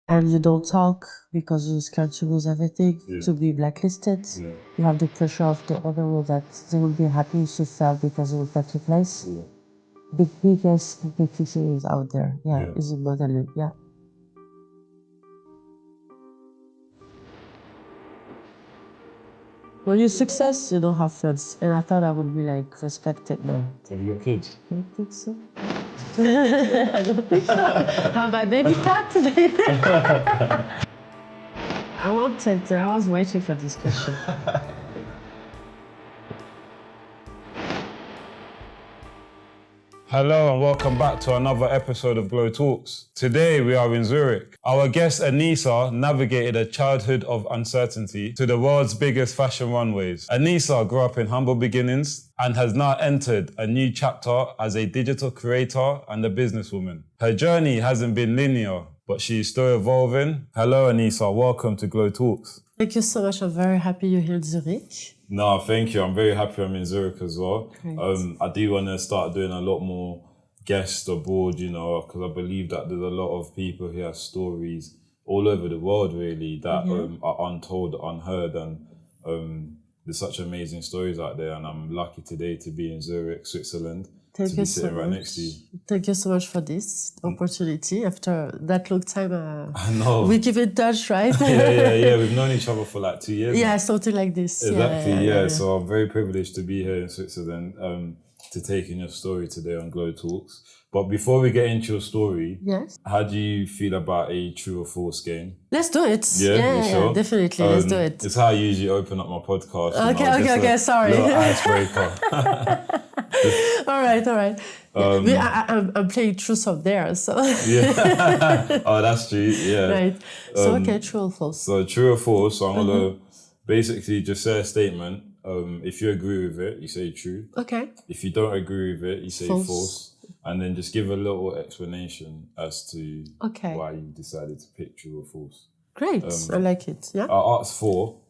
and you don't talk because you're scared to lose everything, to be blacklisted. You have the pressure of the other world that they will be happy if you fail because it will take your place. The biggest competition is out there. Is in modeling. When you success, you don't have friends. And I thought I would be like respected now. Have you got kids? I don't think so. I don't think so. Have my baby cat today? I wanted to. I was waiting for this question. Hello and welcome back to another episode of GloTalks. Today we are in Zurich. Our guest Anissa navigated a childhood of uncertainty to the world's biggest fashion runways. Anissa grew up in humble beginnings and has now entered a new chapter as a digital creator and a businesswoman. Her journey hasn't been linear, but she is still evolving. Hello Anissa, welcome to GloTalks. Thank you so much. I'm very happy you're here in Zurich. No, thank you. I'm very happy I'm in Zurich as well. I do want to start doing a lot more guests abroad, you know, because I believe that there's a lot of people who have stories all over the world, really, that are untold, unheard, and there's such amazing stories out there. And I'm lucky today to be in Zurich, Switzerland. Thank you so much. Next to you. Thank you so much for this opportunity. After that long time, I know. We keep in touch, right? yeah. We've known each other for like 2 years. Yeah, something like this. Exactly, yeah. So I'm very privileged to be here in Switzerland to take in your story today on GloTalks. But before we get into your story, how do you feel about a true or false game? Let's do it. Sure? Definitely. Let's do it. It's how I usually open up my podcast. Okay, sorry. Little icebreaker. All right. I'm playing truth or dare, so. Yeah. Oh, that's true. Yeah. Right. So true or false. So true or false. So I'm gonna basically just say a statement. If you agree with it, you say true. Okay. If you don't agree with it, you say false. And then just give a little explanation as to why you decided to pick true or false. Great. I like it. Yeah. I asked for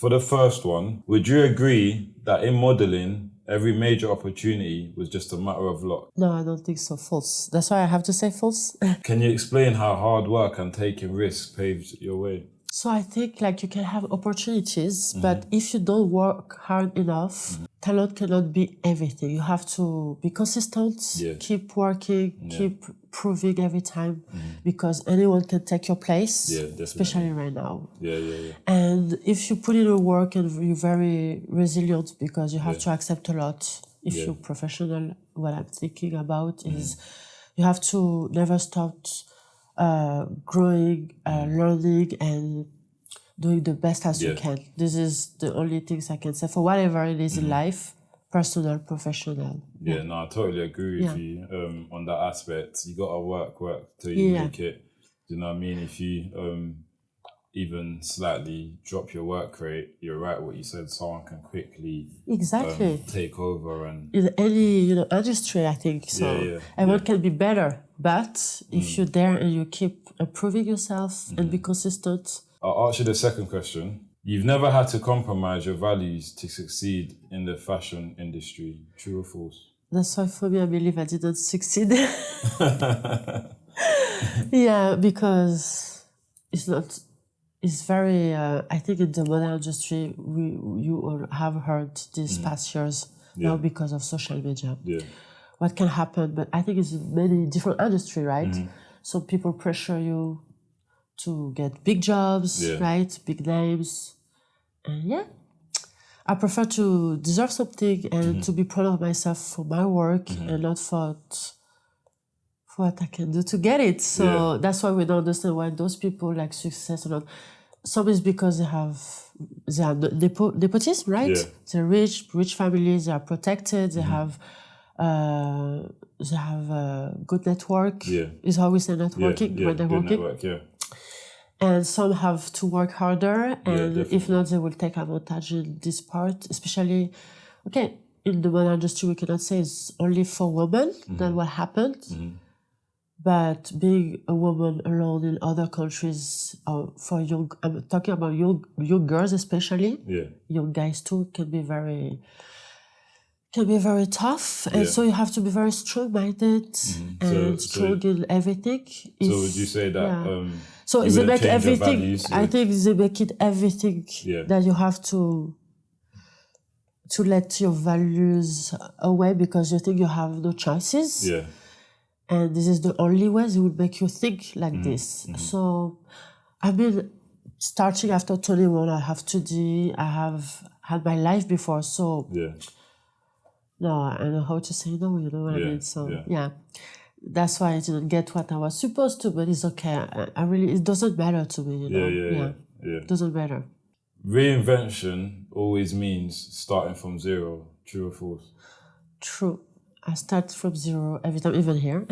the first one, would you agree that in modeling, every major opportunity was just a matter of luck? No, I don't think so. False. That's why I have to say false. Can you explain how hard work and taking risks paved your way? So I think you can have opportunities, but if you don't work hard enough, talent cannot be everything. You have to be consistent, keep working, keep proving every time, because anyone can take your place, especially right now. Yeah. And if you put in the work and you're very resilient, because you have to accept a lot. If you're professional, what I'm thinking about is you have to never stop growing, learning, and doing the best as you can. This is the only things I can say for whatever it is in life, personal, professional. Yeah, no, I totally agree with you on that aspect. You gotta work till you make it. Do you know what I mean? If you even slightly drop your work rate, you're right what you said, someone can quickly take over. And in any industry, I think so. Everyone can be better, but if you're there and you keep improving yourself and be consistent. I'll ask you the second question. You've never had to compromise your values to succeed in the fashion industry. True or false? That's why for me, I believe I didn't succeed. Because it's not. It's very, I think in the model industry, you all have heard these past years now because of social media. What can happen, but I think it's many different industries, right? So people pressure you to get big jobs, right? Big names. And I prefer to deserve something and to be proud of myself for my work and not for what I can do to get it. So that's why we don't understand why those people like success or not. Some is because they are nepotism, right? They're rich families, they are protected, they have a good network. Is how we say networking when they're working. Network, And some have to work harder, and if not, they will take advantage in this part, especially, in the model industry, we cannot say it's only for women that what happened. But being a woman alone in other countries, for I'm talking about young girls especially, young guys too, can be very tough. And so you have to be very strong-minded and strong in everything. So would you say that... So You they wouldn't make change your everything. values, I think they make it everything that you have to let your values away because you think you have no choices. Yeah. And this is the only way they will make you think like this. So I've been starting after 21. I have 2D. I have had my life before. So no, I know how to say no, you know what I mean? So that's why I didn't get what I was supposed to, but it's okay. I really, it doesn't matter to me, you know? It doesn't matter. Reinvention always means starting from zero. True or false? True. I start from zero every time, even here.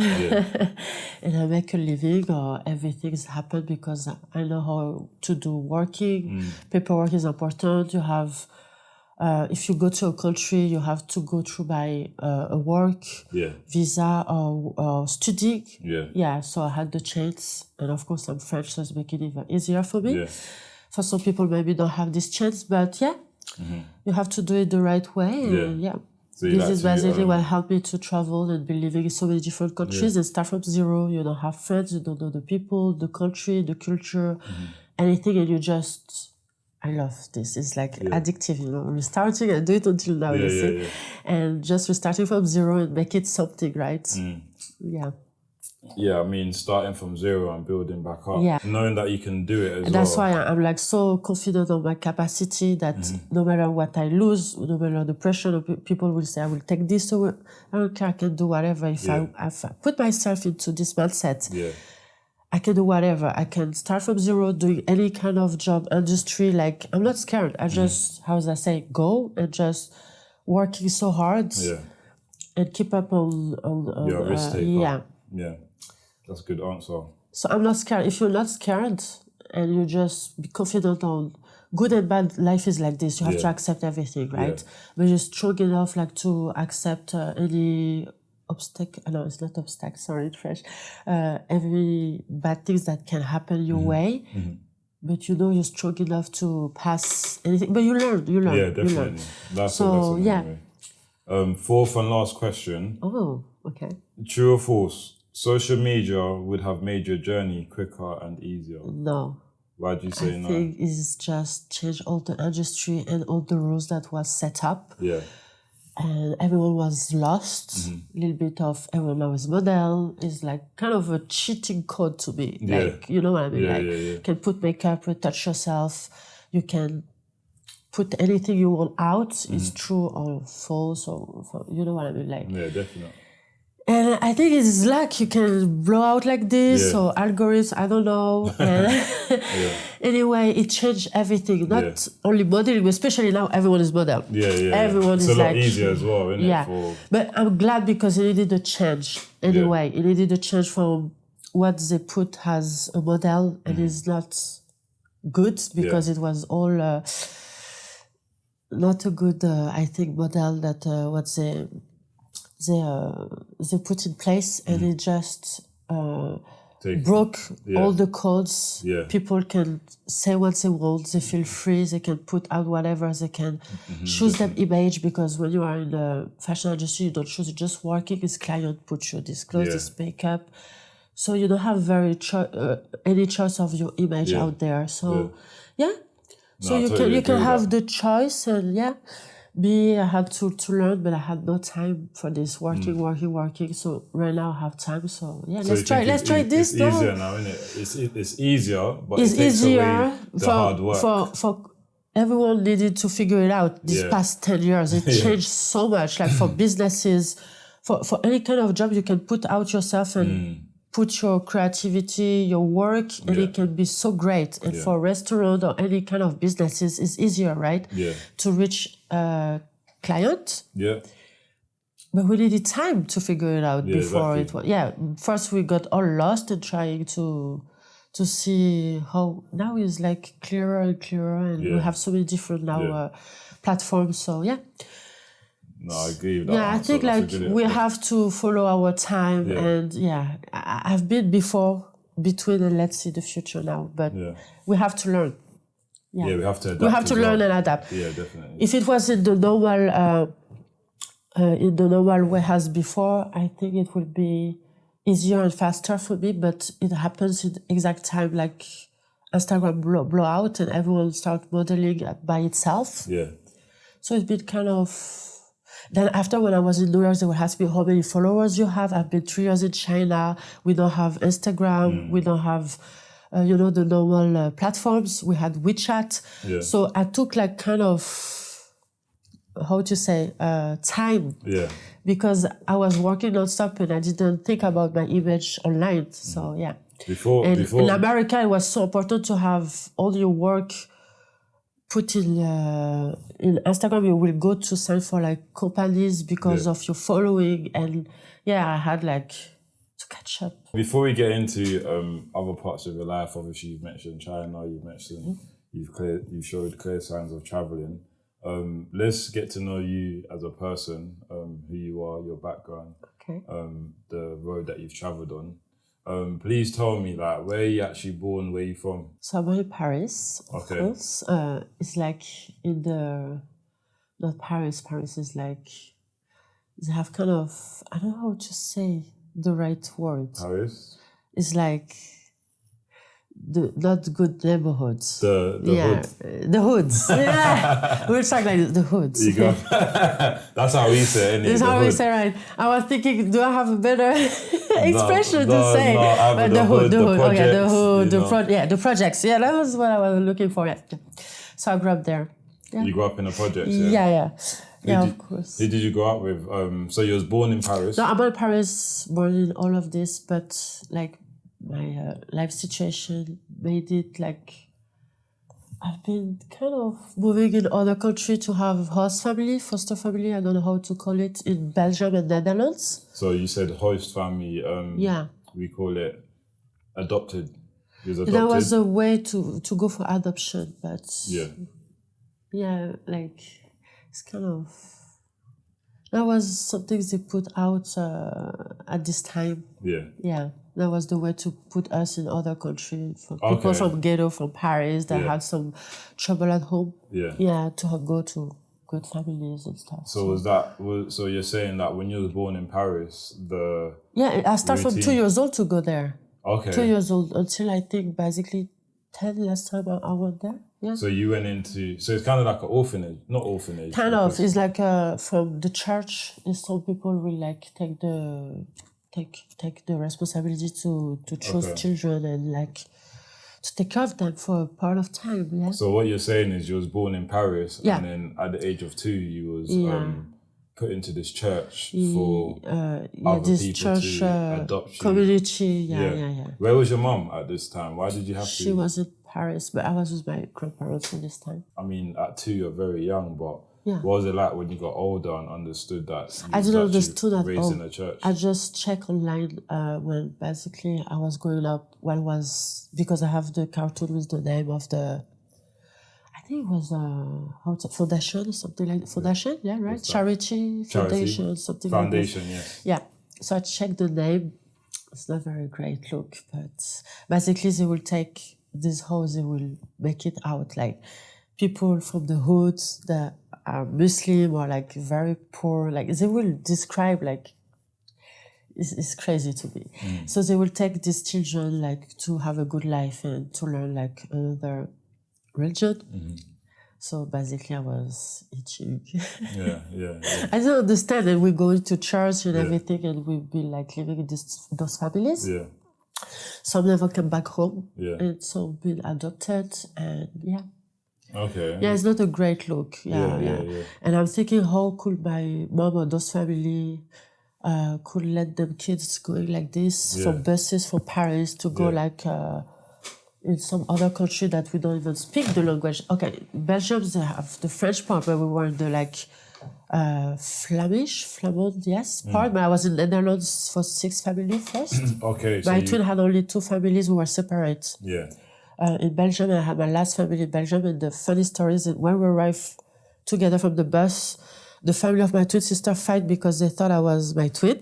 And I make a living or everything's happened because I know how to do working. Paperwork is important. You have, if you go to a country, you have to go through by a work visa or study. So I had the chance. And of course, I'm French, so it's making it even easier for me. For some people, maybe don't have this chance, but you have to do it the right way. And so this is basically what helped me to travel and be living in so many different countries and start from zero. You don't have friends, you don't know the people, the country, the culture, anything, and you just, I love this. It's like addictive, you know, restarting and do it until now, you see. And just restarting from zero and make it something, right? Yeah, I mean, starting from zero and building back up, knowing that you can do it as well. That's why I'm like so confident of my capacity that no matter what I lose, no matter the pressure, people will say, I will take this away. I don't care, I can do whatever. If I put myself into this mindset, I can do whatever. I can start from zero, doing any kind of job, industry. Like, I'm not scared. I just, how does I say, go and just working so hard and keep up on your risk taker. That's a good answer. So I'm not scared. If you're not scared and you just be confident on good and bad, life is like this. You have to accept everything, right? But you're strong enough like to accept any obstacle. No, it's not obstacle. Sorry, it's French. Every bad things that can happen your way. But you know you're strong enough to pass anything. But you learn. Yeah, definitely. That's fourth and last question. Oh, okay. True or false? Social media would have made your journey quicker and easier. No. Why do you say no? I think it's just changed all the industry and all the rules that was set up. And everyone was lost. A little bit of everyone now is model. Is like kind of a cheating code to me. Like, you know what I mean? You can put makeup, retouch yourself. You can put anything you want out. It's true or false or you know what I mean? Like, yeah, definitely. And I think it's luck. You can blow out like this or algorithms, I don't know. Anyway, it changed everything. Not only modeling, especially now everyone is model. Everyone is like... It's a lot easier as well, isn't it? But I'm glad because it needed a change. Anyway, it needed a change from what they put as a model and it's not good because it was all not a good, I think, model that what they put in place and it just broke all the codes. People can say what they want, they feel free, they can put out whatever, they can choose their image because when you are in the fashion industry, you don't choose, you're just working, this client put you this clothes, this makeup. So you don't have any choice of your image out there. So so you can have the choice and I had to learn, but I had no time for this working. So right now I have time. So let's try this. It's easier now, isn't it? It's easier, but it takes away the hard work. For everyone needed to figure it out these past 10 years. It changed so much. Like for businesses, for any kind of job, you can put out yourself and put your creativity, your work, and it can be so great. And for restaurant or any kind of businesses, it's easier, right? To reach a client. But we needed time to figure it out before it was. First we got all lost in trying to see how now it's like clearer and clearer, and we have so many different now platforms. So No, I agree with that. I think like we have to follow our time and I've been between and let's see the future now. But we have to learn. We have to adapt. We have to learn and adapt. Yeah, definitely. If it was in the normal way as before, I think it would be easier and faster for me, but it happens in exact time, like Instagram blow out and everyone start modeling by itself. Yeah. So it's been kind of... Then after, when I was in New York, they would ask me how many followers you have. I've been 3 years in China. We don't have Instagram. We don't have, the normal platforms. We had WeChat. Yeah. So I took like kind of, time. Yeah. Because I was working nonstop and I didn't think about my image online. So yeah. Before in America, it was so important to have all your work put in Instagram. You will go to sign for like companies because of your following, and I had like to catch up. Before we get into other parts of your life, obviously you've mentioned China, you've mentioned you've showed clear signs of traveling. Let's get to know you as a person, who you are, your background, the road that you've traveled on. Please tell me, like, where are you actually born? Where are you from? So I'm born in Paris, of course. It's like in not Paris. Paris is like, they have kind of, I don't know how to say the right word. Paris? It's like the not good neighborhoods. The hood. The hoods. Yeah. We're talking like the hoods. You go. That's how we say it. That's how we say, right? I was thinking, do I have a better expression to say? But the hood. Oh yeah, the hood. The projects. Yeah, that was what I was looking for. Yeah. So I grew up there. Yeah. You grew up in the projects. Yeah, of course. Who did you grow up with? So you was born in Paris. No, I'm born in Paris, born in all of this, but like my life situation made it like I've been kind of moving in other countries to have host family, foster family, I don't know how to call it, in Belgium and Netherlands. So you said host family, we call it adopted. That was a way to go for adoption, but like it's kind of, that was something they put out at this time. Yeah. That was the way to put us in other countries, for people from ghetto, from Paris, that had some trouble at home. To go to good families and stuff. So so you're saying that when you was born in Paris, I started from 2 years old to go there. 2 years old until I think basically 10 last time I went there. Yeah. So you went into, so it's kind of like an orphanage, not orphanage. Kind of, it's like from the church, some people will like take the responsibility to choose children and like to take care of them for a part of time. Yeah. So what you're saying is you was born in Paris and then at the age of 2 you was put into this church for other this people church to adopt you. Community. Where was your mom at this time? Why did you have to? She was in Paris, but I was with my grandparents at this time. I mean, at 2 you're very young, but what was it like when you got older and understood that I didn't understand at raised all. in a church? I just checked online when basically I was growing up. Because I have the cartoon with the name of the, I think it was foundation or something like that. Foundation, yeah, right? Charity Foundation, something Foundation, like that. Yeah. So I checked the name. It's not very great look, but basically they will take this house, they will make it out like people from the hoods that are Muslim or like very poor, like they will describe like, it's crazy to me. So they will take these children like to have a good life and to learn like another religion. So basically I was itching. I don't understand, and we go to church and everything, and we'll be like living in those families. Some never come back home, and some been adopted, and it's not a great look. And I'm thinking, how could my mom or those family could let them kids going like this for buses for Paris to go like in some other country that we don't even speak the language. Okay, Belgium, they have the French part, but we were in the like Flamand, part. But I was in Netherlands for 6 families first. My twin had only 2 families who were separate. In Belgium, I had my last family in Belgium, and the funny story is that when we arrived together from the bus, the family of my twin sister fight because they thought I was my twin.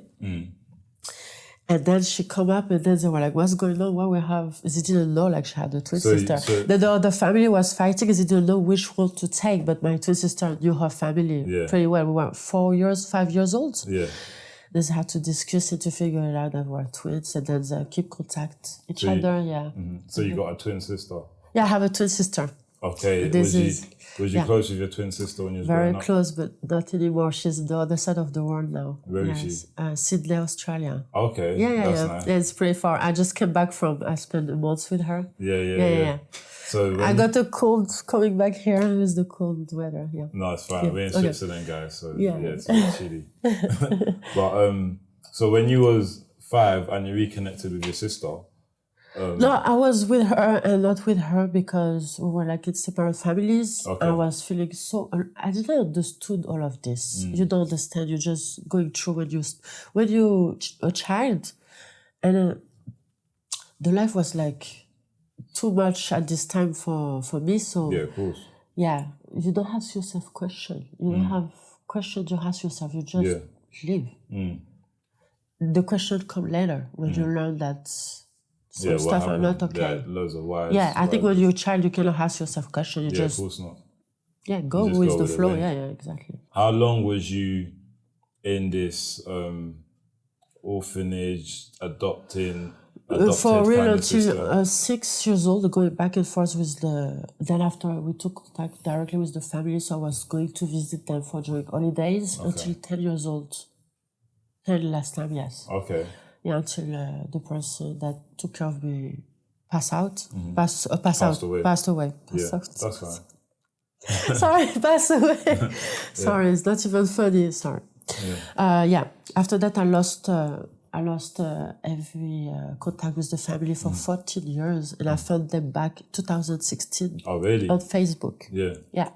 And then she come up, and then they were like, what's going on? What we have? They didn't know like she had a twin sister. The other family was fighting because they didn't know which one to take, but my twin sister knew her family pretty well. We were 5 years old. They had to discuss it to figure it out that we're twins, and then they keep contact each other. Yeah. So you got a twin sister? Yeah, I have a twin sister. Okay. Was you close with your twin sister when you was very growing up? close, but not anymore. She's on the other side of the world now. Where is she? Sydney, Australia. Okay. Yeah, That's nice. Yeah, it's pretty far. I just came back I spent a month with her. Yeah. So I got a cold coming back here with the cold weather. Yeah. No, it's fine. We're in Switzerland, guys. So it's a bit chilly. But so when you was 5 and you reconnected with your sister. No, I was with her and not with her because we were like in separate families. Okay. I was feeling I didn't understood all of this. You don't understand. You're just going through when you a child, and the life was like too much at this time for me. So yeah, of course. Yeah, you don't ask yourself questions. You don't have questions you ask yourself. You just live. The question come later when you learn that. Some stuff are not okay. Yeah, loads of whys. Yeah, I think when you're a child, you cannot ask yourself questions. You of course not. Yeah, go with the flow. Yeah, exactly. How long was you in this orphanage, adopted for real kind of until 6 years old, going back and forth with then after we took contact directly with the family, so I was going to visit them during holidays until 10 years old. 10 last time, yes. Okay. Yeah, until the person that took care of me passed away. Passed away. Yeah, that's fine. Sorry, passed away. Sorry, it's not even funny. Sorry. After that, I lost every contact with the family for 14 years, and I found them back 2016. Oh, really? On Facebook. Yeah.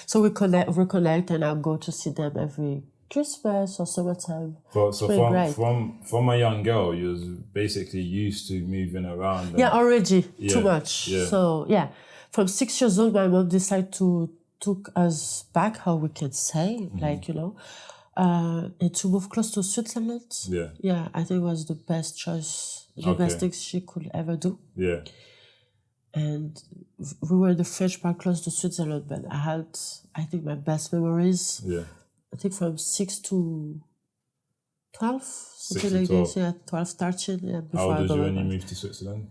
So we reconnect, and I'll go to see them every Christmas or summertime. From a young girl, you was basically used to moving around. Already too much. Yeah. So from 6 years old, my mom decided to took us back, how we can say, and to move close to Switzerland. Yeah, I think it was the best choice, the best thing she could ever do. Yeah. And we were in the French part close to Switzerland, but I think my best memories. Yeah. I think from 6 to 12, something like this. Yeah, 12, 13. Yeah, how old was you when you moved to Switzerland?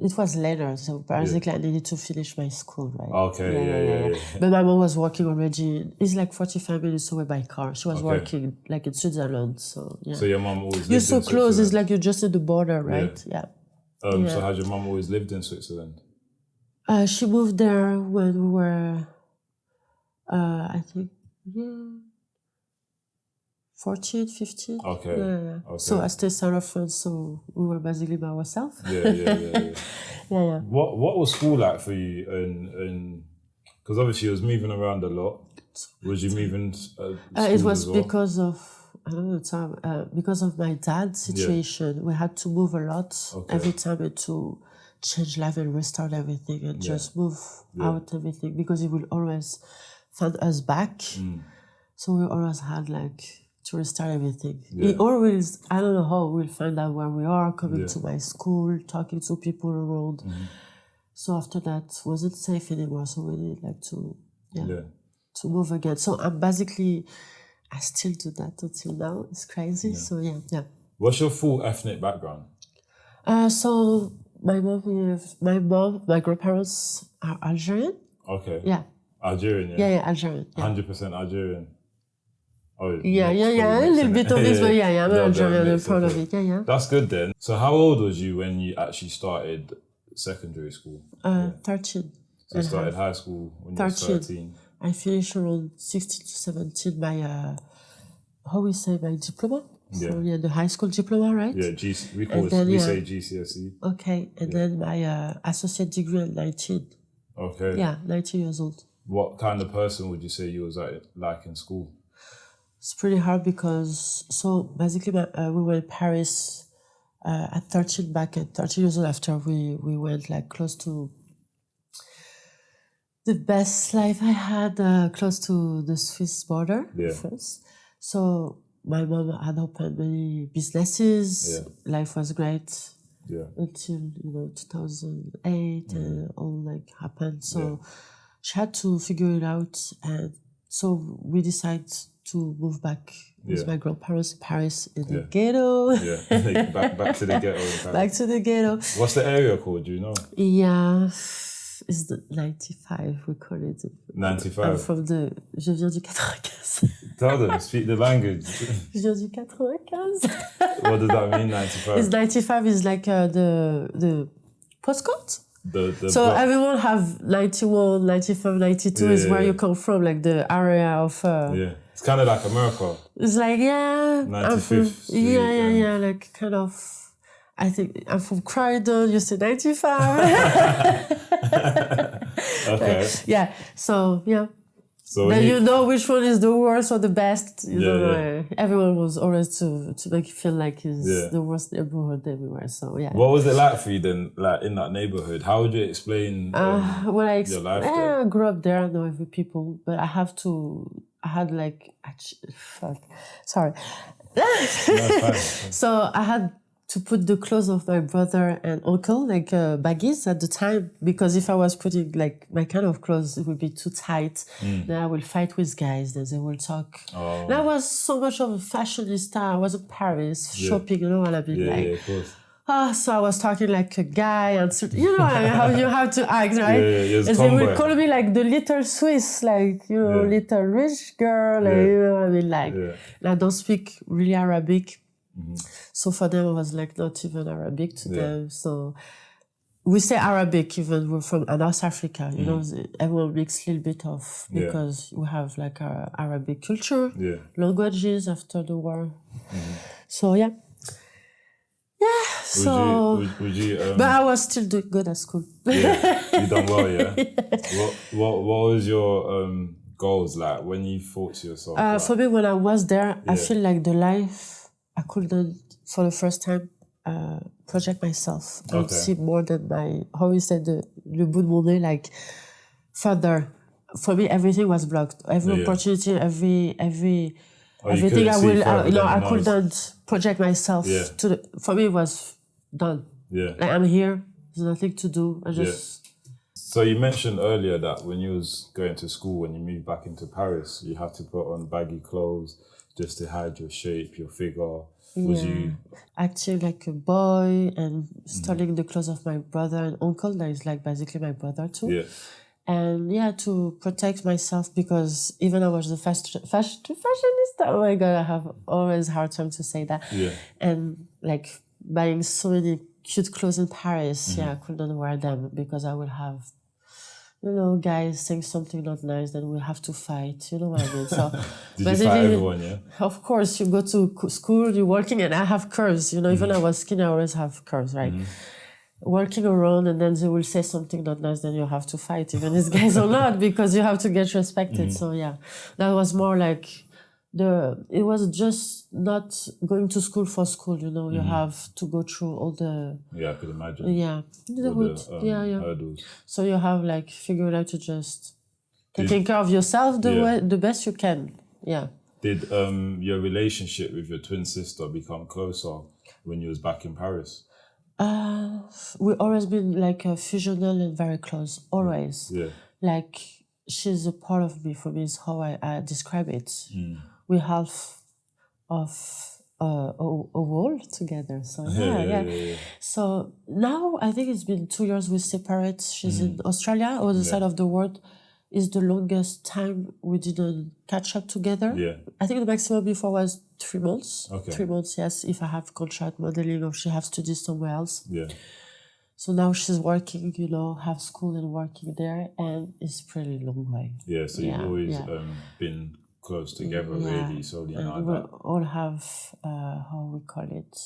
It was later, so basically I needed to finish my school, right? Okay, yeah. But my mom was working already. It's like 45 minutes away by car. She was working like in Switzerland, so yeah. So your mom always lived You're so in close. It's like you're just at the border, right? Yeah. So had your mom always lived in Switzerland? She moved there when we were, I think, 14, 15. Okay. Yeah. So I stayed south of France, so we were basically by ourselves. Yeah. What was school like for you? And because obviously you was moving around a lot. Was you moving? It was because of because of my dad's situation. We had to move a lot every time to change life and restart everything and just move out everything because it will always find us back. So we always had to restart everything. It always, I don't know how we'll find out where we are, coming to my school, talking to people around. So after that, wasn't safe anymore. So we needed to move again. So I'm basically, I still do that until now. It's crazy. So yeah. What's your full ethnic background? So my grandparents are Algerian. Okay. Yeah. Algerian, Yeah, Algerian. 100% Algerian. Oh, yeah, a little bit of this, but I'm Algerian, I'm proud of it. Yeah. That's good then. So how old was you when you actually started secondary school? 13. So you started high school when you were 13. I finished around 16 to 17 my, my diploma? Yeah. So, the high school diploma, right? Yeah, we say GCSE. Okay, and then my associate degree at 19. Okay. Yeah, 19 years old. What kind of person would you say you was like in school? It's pretty hard because, basically we were in Paris at 13 years old after we went close to the best life I had, close to the Swiss border first. So my mom had opened many businesses. Life was great until 2008 and all happened. So she had to figure it out, and so we decided to move back with Yeah. my grandparents in Paris in the ghetto. Yeah, back to the ghetto in Paris. Back to the ghetto. What's the area called, do you know? Yeah, it's the 95, we call it. 95? I'm from je viens du 95. Tell them, speak the language. Je viens du 95. What does that mean, 95? It's 95 is like the postcode. So block. everyone have 91, 95, 92 is where you come from, like the area of... It's kind of like America. It's like, 95th Street. Yeah, like kind of... I think I'm from Croydon, you say 95. Okay. Yeah, so, yeah. So then you know which one is the worst or the best. You know, everyone was always to make you feel like it's the worst neighborhood everywhere. So yeah. What was it like for you then, like in that neighborhood? How would you explain your life there? I grew up there, I know every people, but I had like, sorry. So I had to put the clothes of my brother and uncle, like baggies at the time, because if I was putting like my kind of clothes, it would be too tight. Then I will fight with guys, then they will talk. And I was so much of a fashionista. I was in Paris shopping, you know what I mean? Yeah, of course. So I was talking like a guy, and you know how you have to act, right? Yeah, and they would call me like the little Swiss, like, you know, little rich girl, like, you know what I mean? Like, and I don't speak really Arabic. So for them, I was like not even Arabic to them. So we say Arabic even we're from North Africa, you know, everyone makes a little bit of, because we have like our Arabic culture, languages after the war. So yeah. So would you but I was still doing good at school. You done well, yeah? What was your goals like when you thought to yourself? For me, when I was there, I feel like the life I couldn't, for the first time, project myself and see more than how you said, le bout de mon nez, like further. For me, everything was blocked. Every opportunity, everything I couldn't project myself to. For me, it was done. Like I'm here. There's nothing to do. I just. So you mentioned earlier that when you was going to school, when you moved back into Paris, you had to put on baggy clothes just to hide your shape, your figure. Was you acting like a boy and stealing the clothes of my brother and uncle? That is like basically my brother too. Yeah. And to protect myself, because even I was the fashionista. Oh my God, I have always hard time to say that. Yeah. And like buying so many cute clothes in Paris, I couldn't wear them because I would have, you know, guys saying something not nice, then we'll have to fight. You know what I mean? So, Did you fight everyone, yeah? Of course, you go to school, you're working, and I have curves. You know, even I was skinny, I always have curves, right? Working around, and then they will say something not nice, then you have to fight, even these guys or not, because you have to get respected. So yeah, that was more like it was just not going to school for school, you know, you have to go through all the... Yeah, I could imagine. Yeah. Hurdles. So you have like figured out to just taking care of yourself the best you can. Yeah. Did your relationship with your twin sister become closer when you was back in Paris? We always been like fusional and very close, always. Yeah. Like she's a part of me, for me is how I describe it. We're half of a wall together. So yeah. So now I think it's been 2 years we separate. She's in Australia, other side of the world. Is the longest time we didn't catch up together. Yeah. I think the maximum before was 3 months. Okay. 3 months, yes, if I have contract modeling or she has studies somewhere else. Yeah. So now she's working, you know, have school and working there, and it's pretty long way. Yeah, so you've always been close together, really. So we all have, how we call it,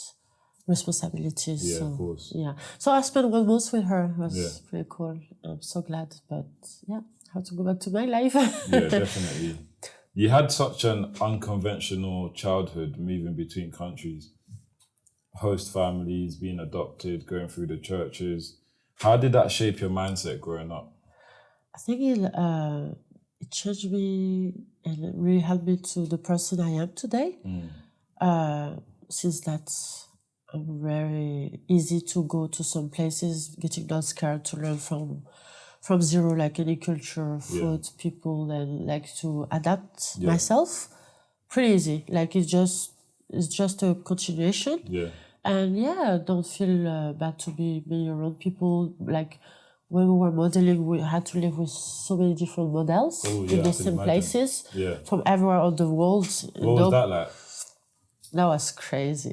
responsibilities. Yeah, of course. Yeah. So I spent 1 month with her. It was pretty cool. I'm so glad, but yeah. How to go back to my life. Yeah, definitely. You had such an unconventional childhood, moving between countries, host families, being adopted, going through the churches. How did that shape your mindset growing up? I think it changed me and it really helped me to the person I am today. Since that's very easy to go to some places, getting not scared to learn from zero, like any culture, food, people, and like to adapt myself pretty easy. Like it's just a continuation. Yeah. And don't feel bad to be around people. Like when we were modeling, we had to live with so many different models in the same places from everywhere on the world. What was that like? That was crazy.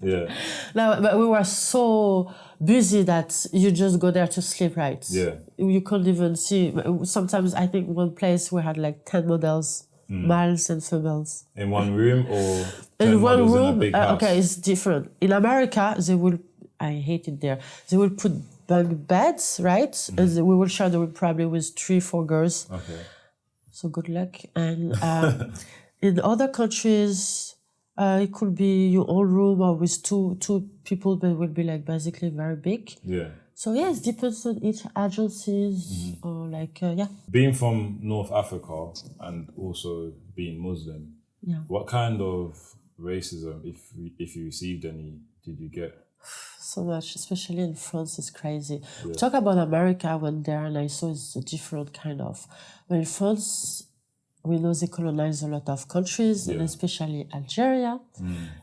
Yeah. No, but we were so busy that you just go there to sleep, right? Yeah. You couldn't even see. Sometimes I think one place we had like 10 models, males and females. In one room or 10 in one room? In a big house? Okay, it's different. In America, I hate it there. They will put bunk beds, right? And we will share the room probably with 3-4 girls. Okay. So good luck. And in other countries, it could be your own room or with two people, but it will be like basically very big. Yeah. So it depends on each agencies or like, Being from North Africa and also being Muslim, what kind of racism, if you received any, did you get? So much, especially in France, it's crazy. Yeah. Talk about America, I went there and I saw it's a different kind of. But in France, we know they colonized a lot of countries, and especially Algeria.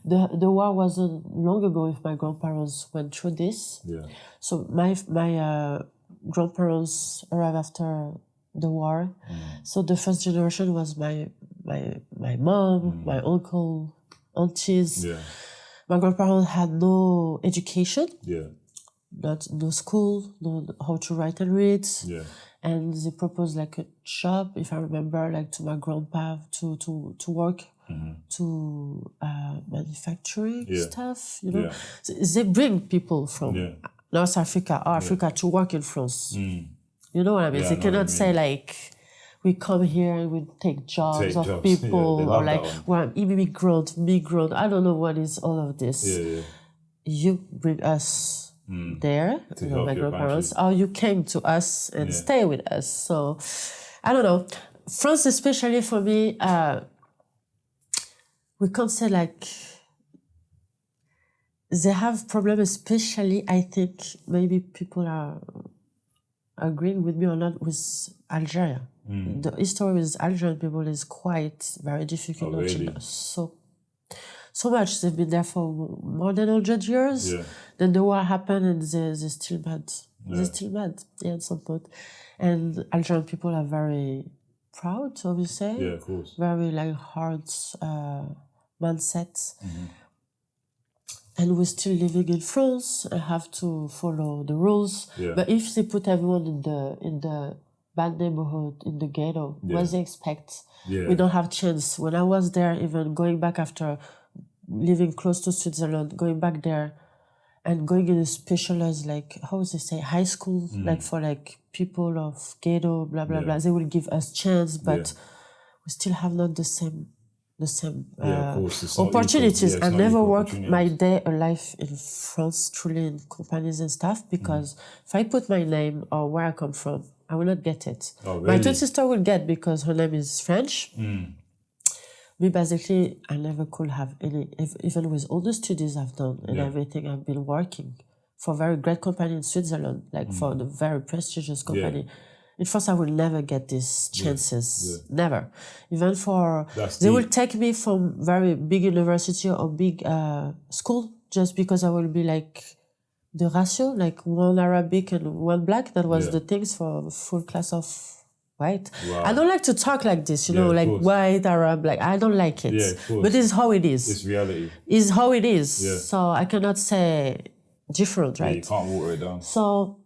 The war wasn't long ago if my grandparents went through this. Yeah. So my grandparents arrived after the war. So the first generation was my mom, my uncle, aunties. Yeah. My grandparents had no education. Yeah. No school, no how to write and read. Yeah. And they proposed like a job, if I remember, like to my grandpa to work to manufacturing stuff, you know. Yeah. So they bring people from North Africa or Africa to work in France. You know what I mean? They cannot say like, we come here and we take jobs of people or like, we're immigrant. I don't know what is all of this. Yeah. You bring us there, you know, my grandparents, or you came to us and stay with us. So, I don't know. France, especially for me, we can't say like they have problems, especially, I think, maybe people are agreeing with me or not, with Algeria. The history with Algerian people is quite very difficult. Oh, really? So much. They've been there for more than 100 years. Yeah. Then the war happened and they're still mad. Yeah. They're still mad, at some point. And Algerian people are very proud, obviously. Yeah, of course. Very like hard mindset. And we're still living in France and have to follow the rules. Yeah. But if they put everyone in the bad neighborhood, in the ghetto, what they expect? Yeah. We don't have chance. When I was there, even going back after living close to Switzerland, going back there and going in a specialized, like, how would they say, high school, like for like people of ghetto, blah, blah, blah. They will give us chance, but we still have not the same opportunities. I never worked my day alive in France, truly in companies and stuff, because if I put my name or where I come from, I will not get it. Oh, really? My twin sister will get because her name is French. Me, basically, I never could have any, even with all the studies I've done and everything, I've been working for a very great company in Switzerland, like for the very prestigious company. Yeah. In France, I will never get these chances. Yeah. Never. Even for, they will take me from very big university or big school just because I will be like the ratio, like one Arabic and one black. That was the things for full class of white. Wow. I don't like to talk like this, you know, like white, Arab, like I don't like it. Yeah, but it's how it is. It's reality. It's how it is. Yeah. So I cannot say different, right? You can't water it down. So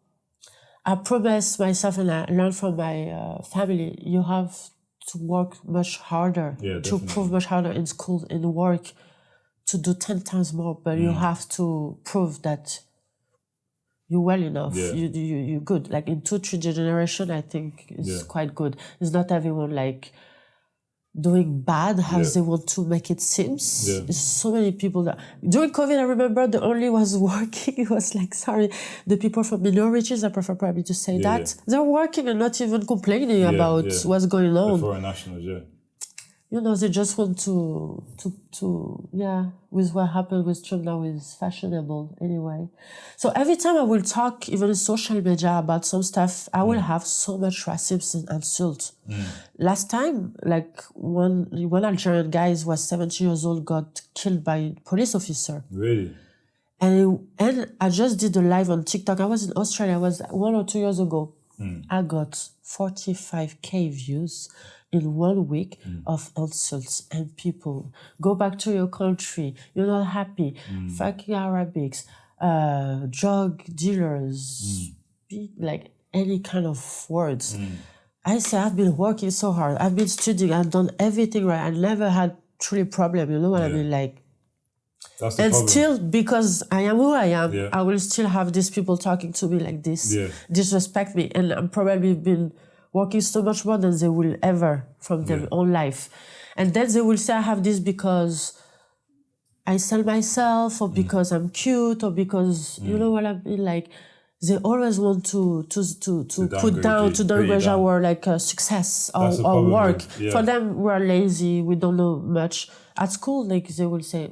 I promised myself and I learned from my family, you have to work much harder, to prove much harder in school, in work, to do 10 times more, but you have to prove that you're well enough, you're good. Like in 2-3 generations, I think it's quite good. It's not everyone like doing bad as they want to make it seems. Yeah. There's so many people that during COVID, I remember the only was working. It was like, sorry, the people from minorities, I prefer probably to say that. They're working and not even complaining about what's going on. The foreign nationals, you know, they just want to with what happened with Trump now is fashionable anyway. So every time I will talk, even in social media, about some stuff, I will have so much racism and insult. Last time, like one Algerian guy was 70 years old, got killed by a police officer. Really? And I just did a live on TikTok. I was in Australia, it was 1 or 2 years ago. I got 45K views in 1 week of insults and people. Go back to your country. You're not happy. Fucking Arabics, drug dealers, like any kind of words. I say I've been working so hard. I've been studying. I've done everything right. I never had truly problem. You know what I mean? Like, that's the and problem. still, because I am who I am, I will still have these people talking to me like this, disrespect me, and I'm probably been working so much more than they will ever from their own life. And then they will say I have this because I sell myself, or because I'm cute, or because, you know what I mean? Like, they always want to put down, to downgrade our like success or work. For them, we're lazy, we don't know much. At school, like, they will say.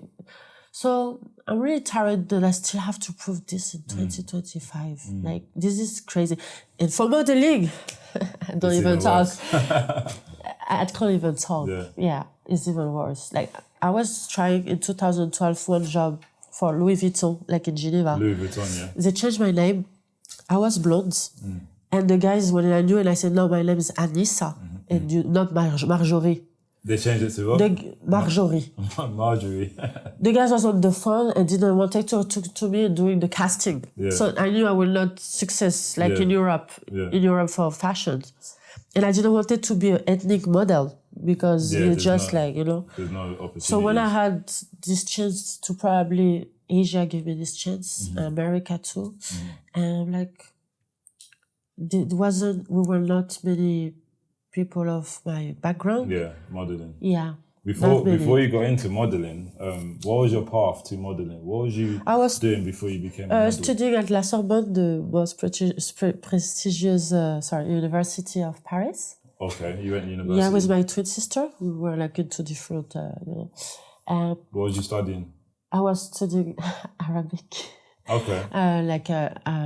So I'm really tired that I still have to prove this in 2025. Like, this is crazy. And for modeling, I don't even talk. I can't even talk. Yeah, it's even worse. Like, I was trying in 2012 one job for Louis Vuitton, like in Geneva. Louis Vuitton, yeah. They changed my name. I was blonde. And the guys, when I knew, and I said, no, my name is Anissa, and you, not Marjorie. They changed it to what? Marjorie. Marjorie. The guys was on the phone and didn't want to talk to me doing the casting. So I knew I will not success like in Europe for fashion. And I didn't want it to be an ethnic model because it's just like, you know. There's no opportunity. So when I had this chance to probably, Asia gave me this chance, America too. And I'm like, we were not many people of my background. Yeah, modeling. Yeah. Before you got into modeling, what was your path to modeling? What was you doing before you became a model? Studying at La Sorbonne, the most prestigious university of Paris. Okay, you went to university. Yeah, with my twin sister. We were like into different, you know. What was you studying? I was studying Arabic. Okay.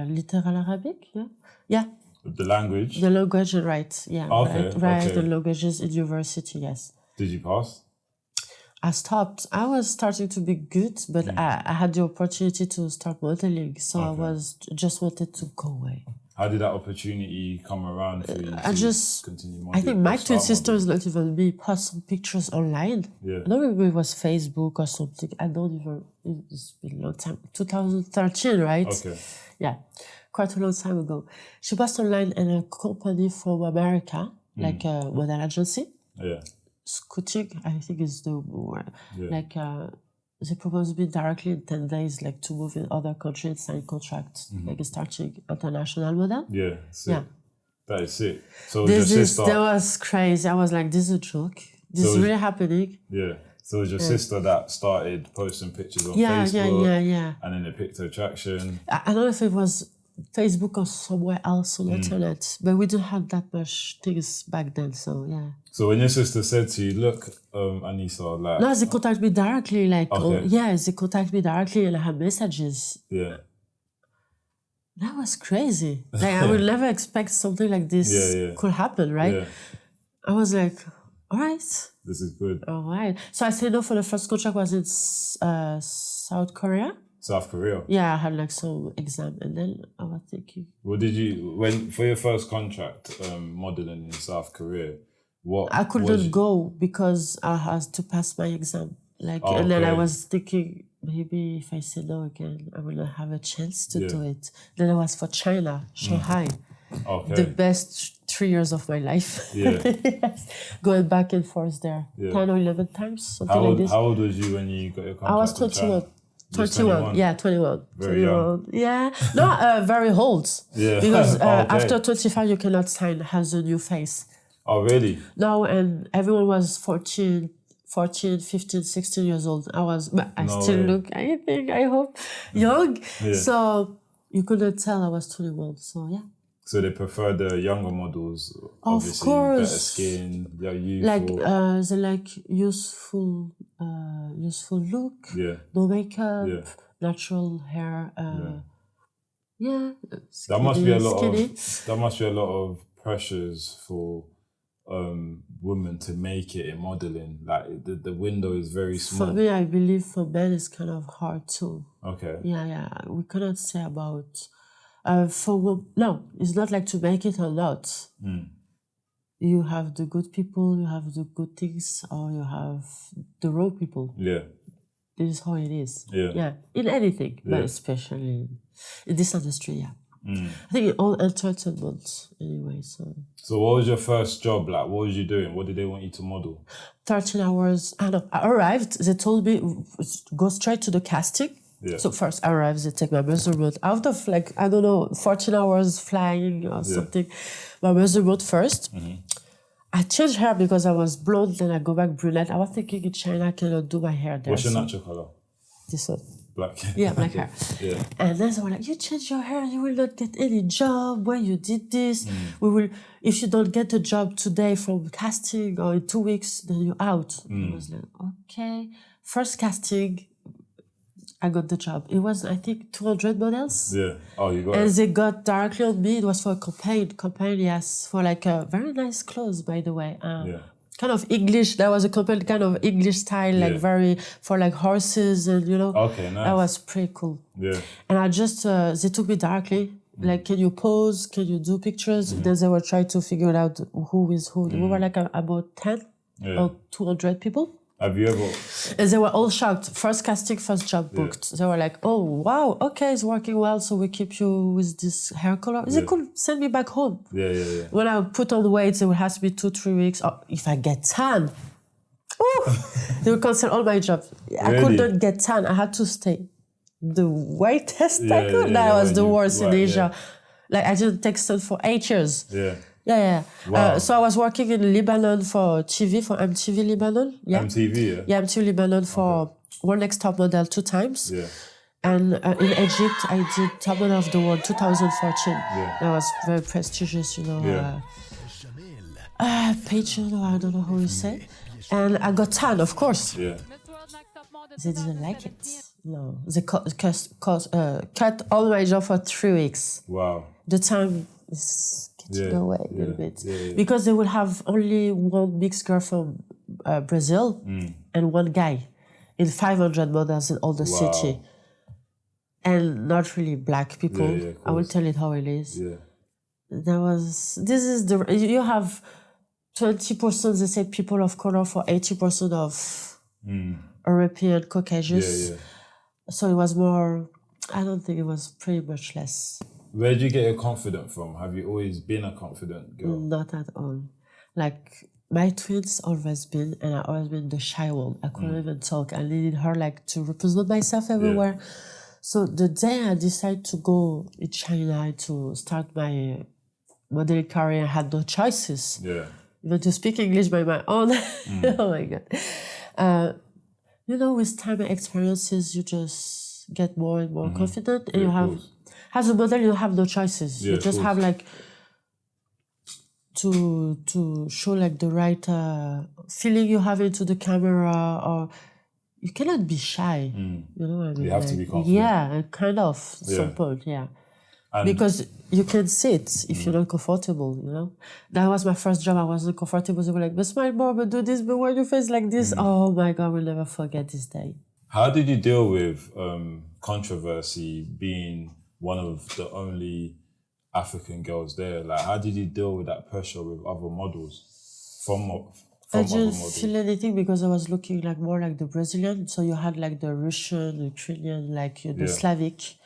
Literal Arabic, yeah. The language? The language, right, yeah. Okay, right, the languages in university, yes. Did you pass? I stopped. I was starting to be good, but I had the opportunity to start modeling, so I just wanted to go away. How did that opportunity come around for you to continue modeling? I think my twin sister is not even me, post some pictures online. Yeah. I don't remember it was Facebook or something. I don't even, it's been a long time. 2013, right? Okay. Yeah, quite a long time ago. She posted online in a company from America, like a model agency. Yeah. Scouting, I think is the word. Like, they proposed me directly in 10 days, like, to move in other countries, sign contracts, like starting international model. Yeah, sick. Yeah. That is sick. So that was crazy. I was like, this is a joke. This is really happening. Yeah. So it was your sister that started posting pictures on Facebook. Yeah. And then it picked her traction. I don't know if it was Facebook or somewhere else on the internet, but we didn't have that much things back then, so yeah. So when your sister said to you, look, Anissa, like... No, they contacted me directly, like, they contacted me directly and I had messages. Yeah. That was crazy. Like, I would never expect something like this could happen, right? Yeah. I was like, all right. This is good. All right. So I said no for the first contract was in South Korea. South Korea? Yeah, I had like some exam and then I was thinking. What did you, for your first contract modeling in South Korea, I couldn't go because I had to pass my exam. And then I was thinking, maybe if I say no again, I will not have a chance to do it. Then I was for China, Shanghai. Okay. The best 3 years of my life. Yeah. Going back and forth there. 10 or 11 times, something like this. How old was you when you got your contract? I was 21. 21. Yeah, 21. Very young. Yeah. No, very old. Yeah. Because after 25, you cannot sign as a new face. Oh, really? No, and everyone was 14, 15, 16 years old. But I still look, I hope, young. Yeah. So you couldn't tell I was 21. So, yeah. So they prefer the younger models, obviously, of course, better skin, they're like youthful. they like useful look, no makeup, natural hair. Yeah, That must be a skinny. lot of pressures for women to make it in modeling. Like the window is very small. For me, I believe for men it's kind of hard too. Okay. Yeah. We cannot say about no, it's not like to make it or not. You have the good people, you have the good things, or you have the wrong people. Yeah. This is how it is. Yeah. In anything, but especially in this industry, I think in all entertainment anyway. So what was your first job like? What was you doing? What did they want you to model? 13 hours. I arrived, they told me, go straight to the casting. Yeah. So first I arrived, they take my measurement. Out of 14 hours flying or something, my measurement first. I changed hair because I was blonde, then I go back brunette. I was thinking in China I cannot do my hair there. What's your natural color? This one. Black. Yeah, black hair. Yeah. And then they were like, you change your hair, you will not get any job when you did this. If you don't get a job today from casting or in 2 weeks, then you're out. I was like, okay. First casting, I got the job. It was, I think, 200 models. Yeah. Oh, you got it. And they got directly on me. It was for a campaign, yes. For like a very nice clothes, by the way. Kind of English. That was a campaign, kind of English style, like very, for like horses and, Okay, nice. That was pretty cool. Yeah. And I just, they took me directly. Like, can you pose? Can you do pictures? Then they were trying to figure out who is who. We were like about 10 or 200 people. Have you ever... And they were all shocked. First casting, first job booked. They were like, oh, wow, okay, it's working well, so we keep you with this hair color. They could send me back home. Yeah. When I put on weight, they would ask me 2-3 weeks. Or if I get tan, they would cancel all my jobs. I could not get tan. I had to stay. The weight test I could. That was the worst in Asia. Like, I didn't take sun for 8 years. Yeah. Wow. So I was working in Lebanon for TV, for MTV Lebanon. MTV, Yeah, MTV Lebanon for World Next Top Model 2 times. And in Egypt, I did Top Model of the World 2014. That was very prestigious, pageant, or I don't know how you say. And I got tan, of course. They didn't like it. No. They cut all my job for 3 weeks. Wow. The time is getting away a little bit. Because they will have only one mixed girl from Brazil and one guy in 500 models in all the city. And not really black people. I will tell it how it is. You have 20%, they say, people of color for 80% of European Caucasians. So it was more, I don't think it was pretty much less. Where did you get your confidence from? Have you always been a confident girl? Not at all. Like, my twins always been, and I always been the shy one. I couldn't even talk. I needed her to represent myself everywhere. So the day I decided to go in China to start my modeling career, I had no choices. Even to speak English by my own. Oh my God. With time and experiences, you just get more and more confident. And you have, as a model, you have no choices. You just have to show the right feeling you have into the camera, or you cannot be shy. You know what I mean? You have to be confident. Yeah, kind of, some point, because you can sit if you're not comfortable, That was my first job. I wasn't comfortable. They were like, but smile more, but do this, but wear your face like this. Oh my God, we'll never forget this day. How did you deal with controversy being one of the only African girls there? Like, how did you deal with that pressure with other models I didn't feel anything because I was looking more like the Brazilian. So you had the Russian, the Ukrainian, the Slavic.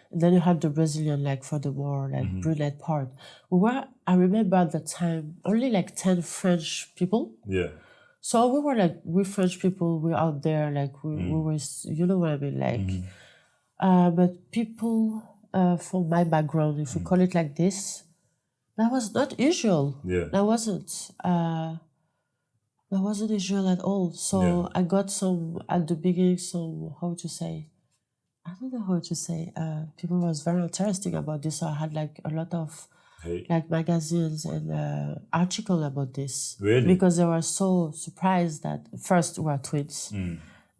And then you had the Brazilian, for the more brunette part. I remember at the time, only 10 French people. So we were we French people, we're out there, we were, you know what I mean? But people from my background, if we call it like this, that was not usual. That wasn't usual at all. So I got at the beginning, I don't know how to say. People was very interesting about this. So I had a lot of like magazines and articles about this. Really? Because they were so surprised that first we are twins.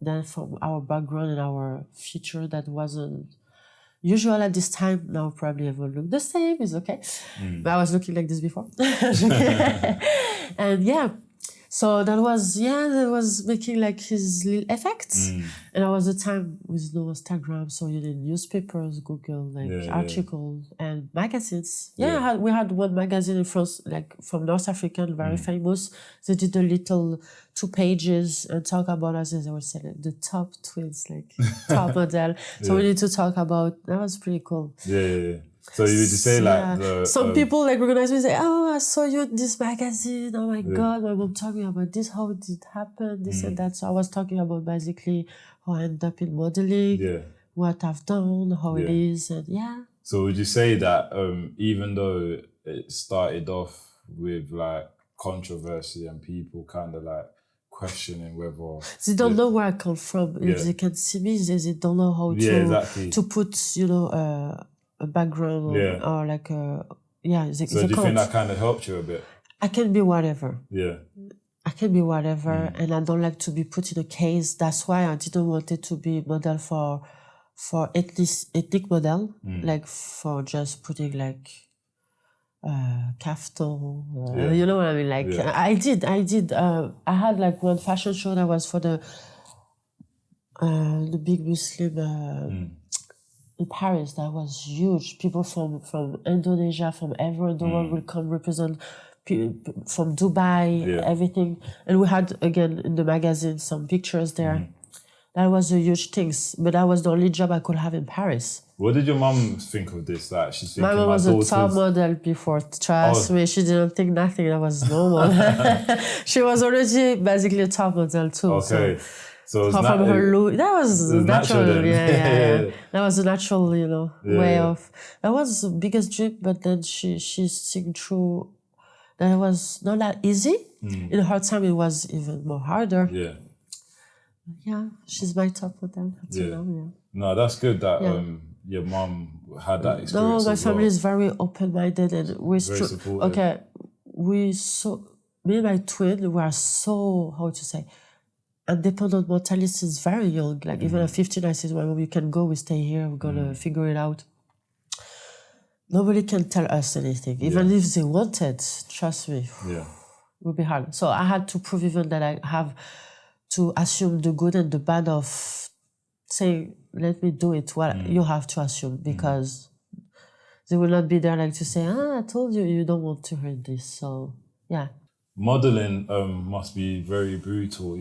Then from our background and our feature that wasn't usual at this time. Now probably everyone look the same, it's okay. But I was looking like this before. And yeah. So that was making like his little effects. And that was the time with no Instagram, so you did newspapers, Google, articles and magazines. We had one magazine in France, like from North Africa, very famous. They did a little 2 pages and talk about us, as they were saying, like, the top twins, like top model. So we need to talk about, that was pretty cool. So you would say like some people like recognize me and say, "Oh, I saw you in this magazine. Oh my God, my mom told me about this. How did it happen? This and that." So I was talking about basically how I ended up in modeling, what I've done, how it is, and So would you say that even though it started off with like controversy and people kind of like questioning whether they don't know where I come from. If they can see me, they don't know how to put, a background or like a So do you think that kind of helped you a bit? I can be whatever. I can be whatever, and I don't like to be put in a case. That's why I didn't want it to be model for ethnic model, like for just putting like kaftan. You know what I mean? Like I did. I had like one fashion show that was for the big Muslim. In Paris, that was huge. People from Indonesia, from everywhere in the world will come represent, from Dubai, everything. And we had, again, in the magazine, some pictures there. That was a huge thing. But that was the only job I could have in Paris. What did your mum think of this? Like, she's thinking my mom was a top model before. Trust me, she didn't think nothing. That was normal. She was already basically a top model too. Okay. So from her look, that was natural. That was a natural, way of. That was the biggest dream, but then she seen through. That it was not that easy. In her time, it was even more harder. She's my top model until now. No, that's good that your mom had that experience. No, my family is very open-minded and we're very supportive. Okay, me and my twin, we are so, how to say, independent mentally since very young. Like even at 15, I said, "Well, Mom, you can go. We stay here. We're gonna figure it out." Nobody can tell us anything, even if they wanted. Trust me, it would be hard. So I had to prove even that I have to assume the good and the bad of saying, "Let me do it." Well, you have to assume because they will not be there like to say, "I told you, you don't want to hear this." So Modeling must be very brutal,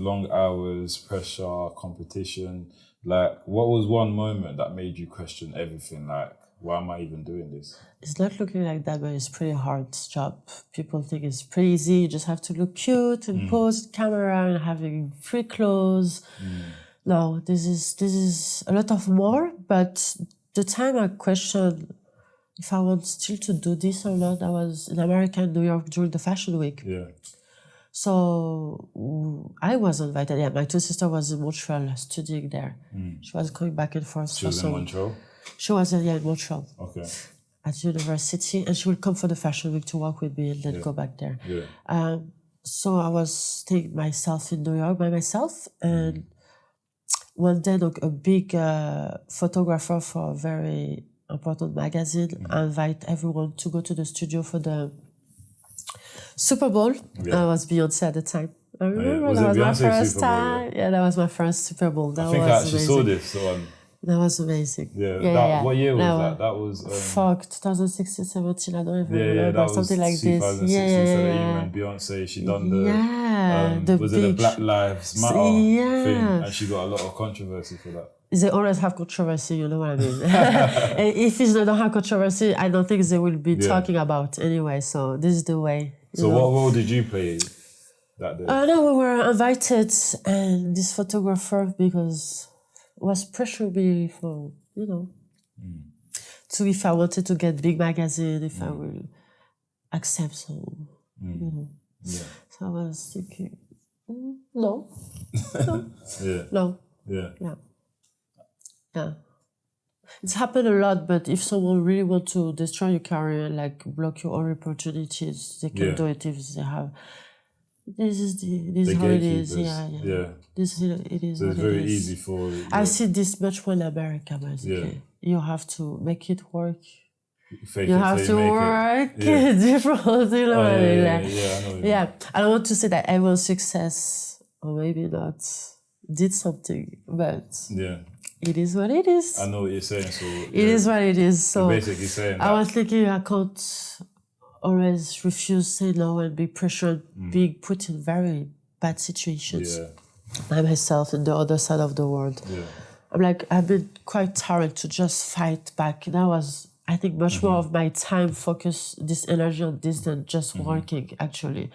long hours, pressure, competition. Like, what was one moment that made you question everything? Like, why am I even doing this? It's not looking like that, but it's pretty hard job. People think it's pretty easy. You just have to look cute and pose camera and having free clothes. No, this is a lot of more. But the time I questioned if I want still to do this or not, I was in America, in New York, during the Fashion Week. So I was invited. My two sisters was in Montreal studying there. She was going back and forth. She was in Montreal? She was in Montreal. Okay. At university, and she would come for the Fashion Week to work with me and then go back there. So I was staying myself in New York by myself, and one day a big photographer for a very important magazine invite everyone to go to the studio for the Super Bowl. I was Beyonce at the time. I remember that was my first time. That was my first Super Bowl. That I think was I actually amazing. saw this on. That was amazing. What year was that? That was... 2016, 17, I don't even remember. That was something like 2016, this. 17 when Beyonce, she done the Black Lives Matter thing, and she got a lot of controversy for that. They always have controversy, you know what I mean? And if they don't have controversy, I don't think they will be talking about anyway. So this is the way. So what role did you play that day? No, we were invited, and this photographer, because was pressuring me for, to if I wanted to get big magazine, if I will accept so, So I was thinking, no. No. It's happened a lot, but if someone really want to destroy your career, like block your own opportunities, they can do it if they have. This is how it is. Yeah. This it is. So it's very easy for. I see this much more in America, basically. You have to make it work. Fake you it have till to you make work it. different. You know Oh, what I mean? I know what you mean. I don't want to say that everyone's success, or maybe not, did something, but it is what it is. I know what you're saying. So it is what it is. So you're basically saying I was thinking I can't always refuse, say no, and be pressured, being put in very bad situations by myself and the other side of the world. I'm like, I've been quite tired to just fight back. And I think much more of my time focus this energy on this than just working, actually.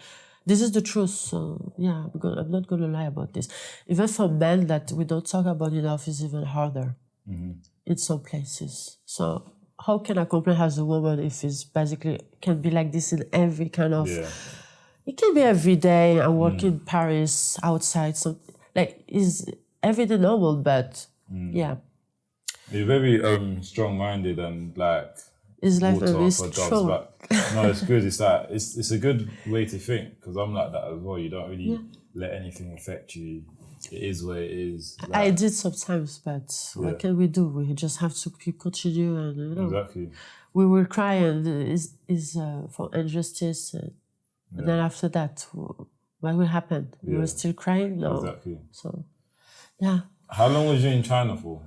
This is the truth, so I'm not going to lie about this. Even for men that we don't talk about enough is even harder in some places. So how can I complain as a woman if it's basically can be like this in every kind of... It can be every day. I work in Paris, outside, so like is everyday normal, but You're very strong-minded and like it's like water for dogs back. No, it's good. It's like it's a good way to think because I'm like that as well. You don't really let anything affect you. It is what it is. Like, I did sometimes, but what can we do? We just have to keep continue and exactly. We will cry and is for injustice, and then after that, what will happen? We will still crying? No. Exactly. So, How long was you in China for?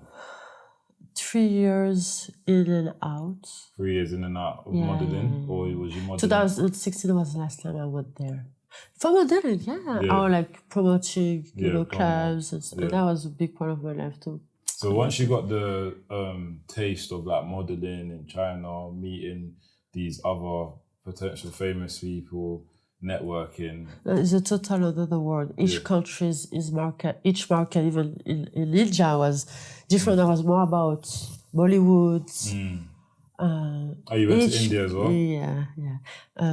3 years in and out. 3 years in and out of modeling, or was you modeling? 2016 was the last time I went there. For modeling, or like promoting, clubs, and that was a big part of my life too. So once you got the taste of like modeling in China, meeting these other potential famous people, networking. It's a total another world. Each country is market. Each market, even in India, was different. It was more about Bollywood. You went to India as well? Yeah.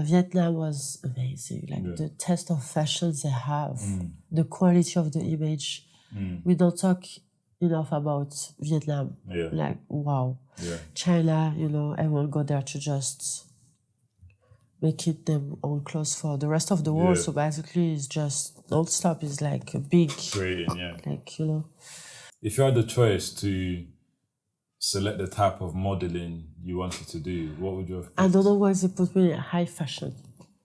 Vietnam was amazing. Like the taste of fashion they have, the quality of the image. We don't talk enough about Vietnam. Like, wow. China, everyone go there to just make it them own clothes for the rest of the world. So basically it's just non-stop. It's like a big... Creating, Like, If you had the choice to select the type of modeling you wanted to do, what would you have picked? I don't know why they put me in high fashion.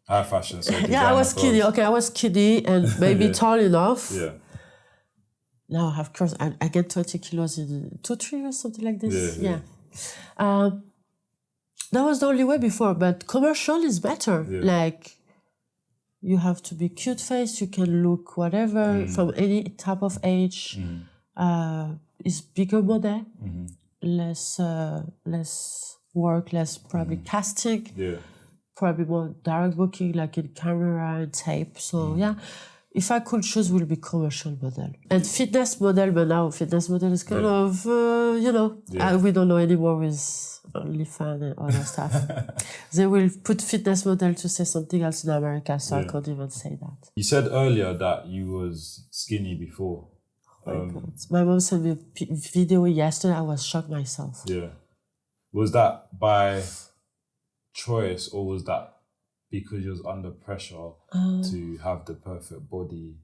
High fashion, so I was kiddie. Okay, I was kiddie and maybe tall enough. Now I have course I get 20 kilos in 2-3 years, something like this. That was the only way before, but commercial is better. Like, you have to be cute face, you can look whatever from any type of age. It's bigger model, less work, less probably casting, probably more direct booking, like in camera and tape. So if I could choose, will be commercial model and fitness model. But now fitness model is kind of we don't know anymore with OnlyFans and other stuff. They will put fitness model to say something else in America, so I can't even say that. You said earlier that you was skinny before. My mom sent me a video yesterday. I was shocked myself. Was that by choice or was that because you was under pressure to have the perfect body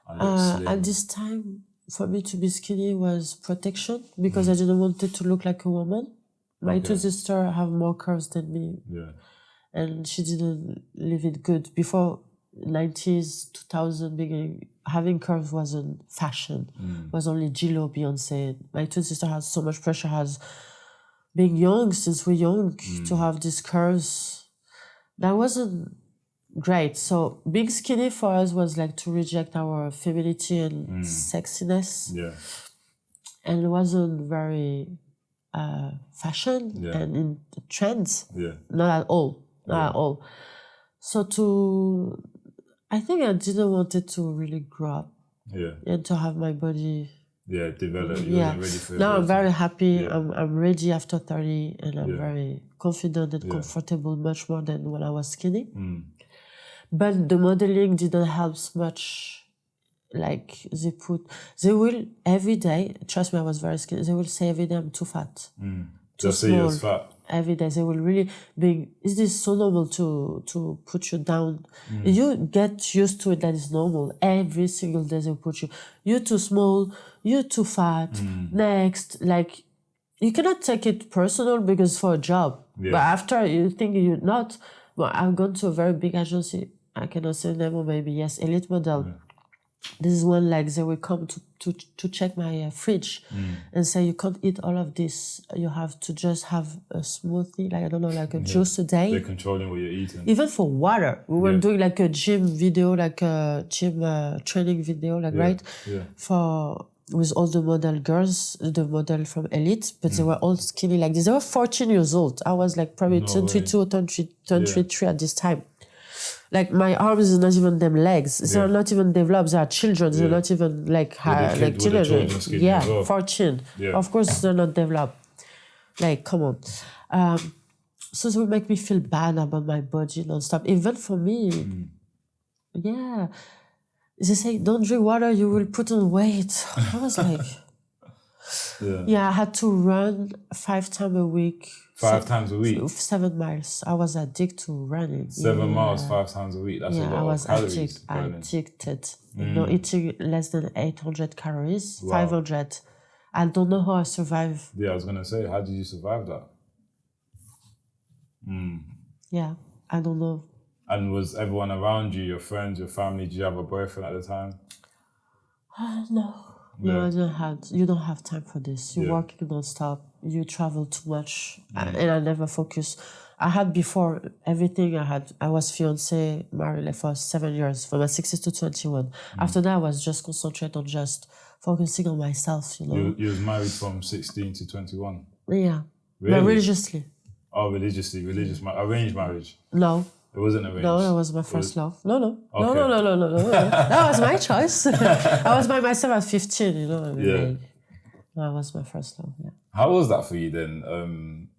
and slim? At this time, for me to be skinny was protection because I didn't want it to look like a woman. My two sisters have more curves than me. And she didn't live it good. Before 90s, 2000, beginning, having curves wasn't fashion. It was only Glo, Beyonce. My twin sister has so much pressure as being young, since we're young, to have these curves. That wasn't great. So being skinny for us was like to reject our femininity and sexiness. And it wasn't very fashion and in the trends. Not at all. Not at all. So I think I didn't want it to really grow up. And to have my body develop. You wasn't ready for it. Now I'm very happy. I'm ready after 30 and I'm very confident and comfortable, much more than when I was skinny. But the modeling didn't help much like they will every day, trust me, I was very skinny, they will say every day I'm too fat. They'll say you're fat. Every day they will really be, is this so normal to put you down? You get used to it, that is normal. Every single day they'll put you're too small, you're too fat, next, like, you cannot take it personal because for a job. But after you think you're not, well, I've gone to a very big agency, I cannot say the name, or maybe yes, Elite Model. This is one, like, they will come to check my fridge and say, you can't eat all of this. You have to just have a smoothie, like, I don't know, like a juice a day. They're controlling what you're eating. Even for water. We were doing like a gym video, like a gym training video, like, right? With all the model girls, the model from Elite, but they were all skinny like this. They were 14 years old. I was like probably 22 or 23 at this time. Like, my arms are not even them legs. They're not even developed. They are children. They're not even like teenagers. 14. Of course, they're not developed. Like, come on. So it will make me feel bad about my body nonstop. Even for me, they say, don't drink water, you will put on weight. I was like, I had to run 5 times a week. 5 times a week? 7 miles. I was addicted to running. 7 miles, 5 times a week. That's a lot of calories. Addicted. You know, eating less than 800 calories, 500. I don't know how I survive. Yeah, I was going to say, how did you survive that? Yeah, I don't know. And was everyone around you, your friends, your family, did you have a boyfriend at the time? No. No, you don't have time for this. You're working non-stop. You travel too much. And I never focus. I had before everything I was fiancé, married like for 7 years, from my 16 to 21. After that, I was just concentrated on just focusing on myself, you know. You was married from 16 to 21? Yeah. Really? But religiously. Oh, religiously. Arranged marriage? No. It wasn't arranged? No, that was my first love. No. Okay. No. That was my choice. I was by myself at 15, you know. That was my first love, How was that for you then,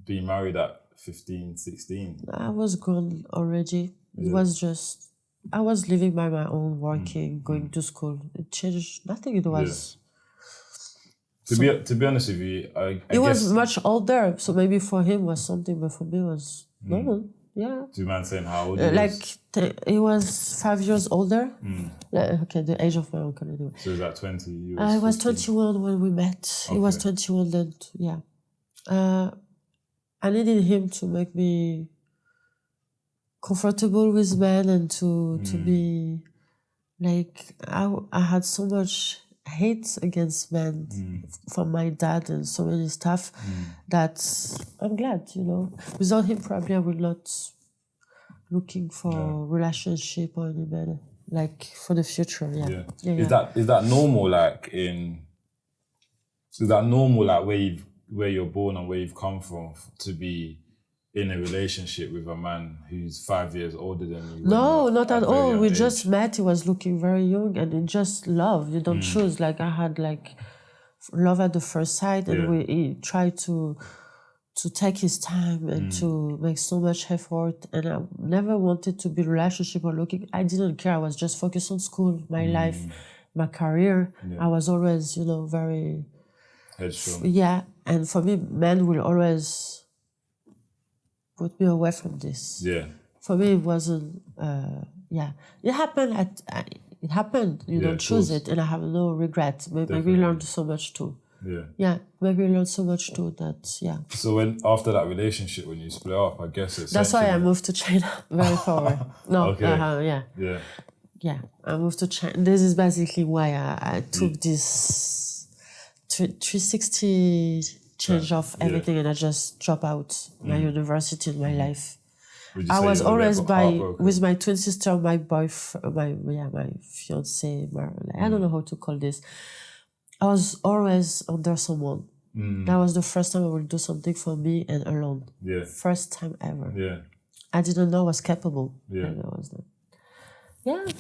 being married at 15, 16? I was grown already. It was just, I was living by my own, working, going to school. It changed nothing. It was... To be honest with you, I guess... was much older, so maybe for him was something, but for me it was normal. Yeah. Do you mind saying how old he was? He was 5 years older. Okay, the age of my uncle anyway. So was that 20? I was 21 when we met. He was 21 then, I needed him to make me comfortable with men and to be like, I had so much hate against men from my dad and so many stuff that I'm glad, you know. Without him, probably I would not looking for relationship or any man, like for the future. Is that normal? Is that normal? Like where you're born and where you've come from to be in a relationship with a man who's 5 years older than you? No, not at all. We just met. He was looking very young, and it just love. You don't choose. Like I had like love at the first sight, and he tried to take his time and to make so much effort. And I never wanted to be in a relationship or looking. I didn't care. I was just focused on school, my life, my career. I was always, you know, very headstrong. And for me, men will always put me away from this. For me, it wasn't. It happened. It happened. You don't choose it, and I have no regret. Maybe we learned so much too. Maybe we learned so much too that. So when after that relationship, when you split up, I guess it's. That's why I moved to China very forward. No. Okay. I moved to China. This is basically why I took this 360 change of everything, and I just dropped out my university and my life. I was always with my twin sister, my boyfriend, my fiance. I don't know how to call this. I was always under someone. That was the first time I would do something for me and alone. First time ever. I didn't know I was capable. I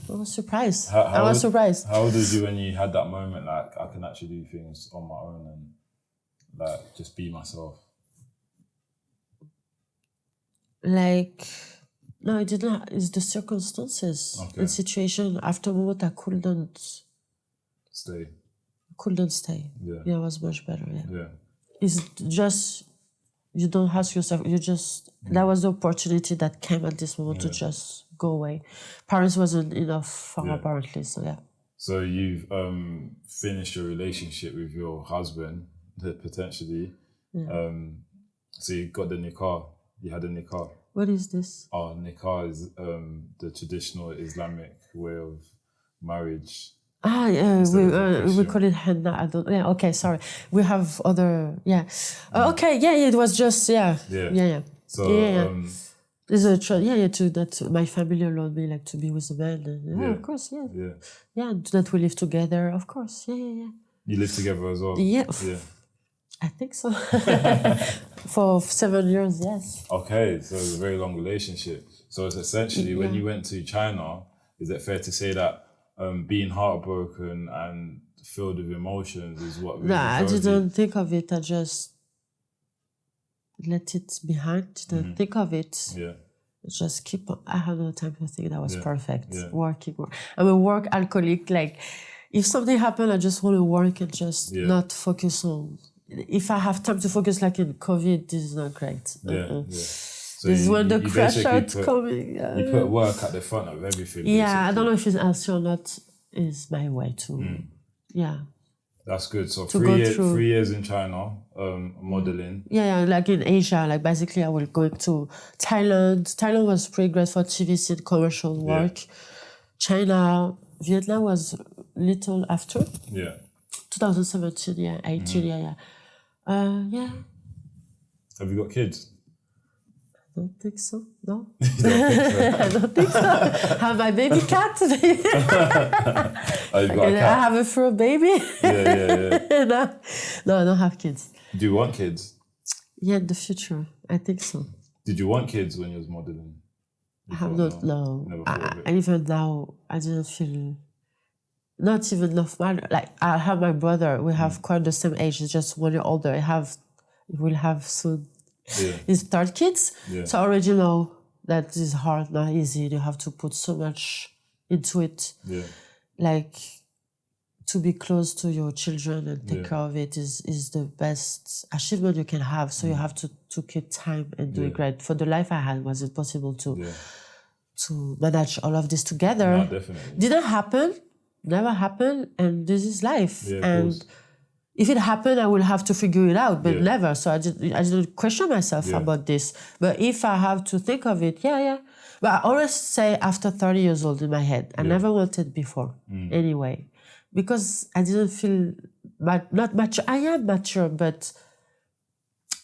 was surprised. I was surprised. How old was you when you had that moment? Like, I can actually do things on my own and like just be myself. Like No, it didn't. It's the circumstances, the situation. After a moment, I couldn't stay. Yeah, it was much better. Yeah. It's just, you don't ask yourself. You just that was the opportunity that came at this moment to just go away. Parents wasn't enough for apparently. So yeah. So you've finished your relationship with your husband, potentially. Yeah. So you got the nikah. You had a nikah. What is this? Oh, nikah is the traditional Islamic way of marriage. We call it henna. I don't. Yeah. Okay. Sorry. We have other. Yeah. Okay. Yeah. It was just. Yeah. So. There's a that my family allowed me like to be with the man. Of course. Yeah. That we live together. Of course. Yeah. You live together as well. Yeah. I think so. For 7 years, yes. Okay, so it's a very long relationship. So it's essentially when you went to China, is it fair to say that being heartbroken and filled with emotions is what really I didn't think of it. I just let it behind. Didn't think of it. Yeah. Just keep on. I had no time to think. That was perfect. Yeah. Working. I'm a work alcoholic. Like, if something happened, I just want to work and just not focus on. If I have time to focus, like in COVID, this is not great. So this is when the crash out's coming. You put work at the front of everything. Yeah, basically. I don't know if it's answer or not. Is my way to. Yeah. That's good. So 3 years in China, modeling. Yeah, like in Asia, like basically I will go to Thailand. Thailand was pretty great for TV scene commercial work. China, Vietnam was little after. Yeah. 2017, 18, yeah. Have you got kids? I don't think so. No. I don't think so. I have my baby cat. Oh, you've got a cat? I have a fur baby. Yeah. No, I don't have kids. Do you want kids? Yeah, in the future. I think so. Did you want kids when you was modeling? I have not, no. Never thought of it. Even now, I didn't feel... Not even enough matter. Like, I have my brother. We have quite the same age. He's just 1 year older. We'll have soon his third kids. Yeah. So I already know that is hard, not easy. You have to put so much into it. Yeah. Like, to be close to your children and take care of it is the best achievement you can have. So you have to keep time and do it great. For the life I had, was it possible to manage all of this together? No, definitely. Didn't happen. Never happened, and this is life. Yeah, and if it happened, I will have to figure it out, but never. So I didn't question myself about this. But if I have to think of it, But I always say after 30 years old in my head. I never wanted before, anyway, because I didn't feel not mature. I am mature, but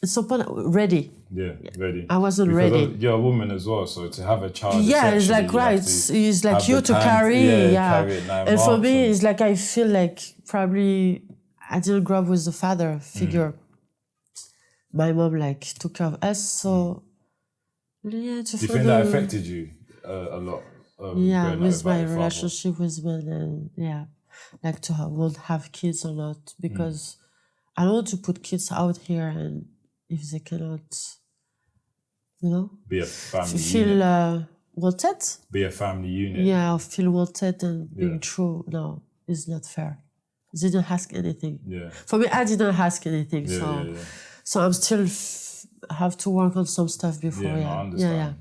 at some point ready. Yeah, ready. I wasn't ready. You're a woman as well, so to have a child. Yeah, it's like it's like you to carry. Carry it 9 and for me, it's like I feel like probably I didn't grow up with a father figure. My mom like took care of us, so Do you think that affected you a lot? With my relationship with men, and like to won't have kids or not, because I don't want to put kids out here and. If they cannot, be a family feel wanted. Be a family unit. Yeah, or feel wanted and being true. No, it's not fair. They didn't ask anything. Yeah. For me, I didn't ask anything. So I'm still have to work on some stuff before. I understand.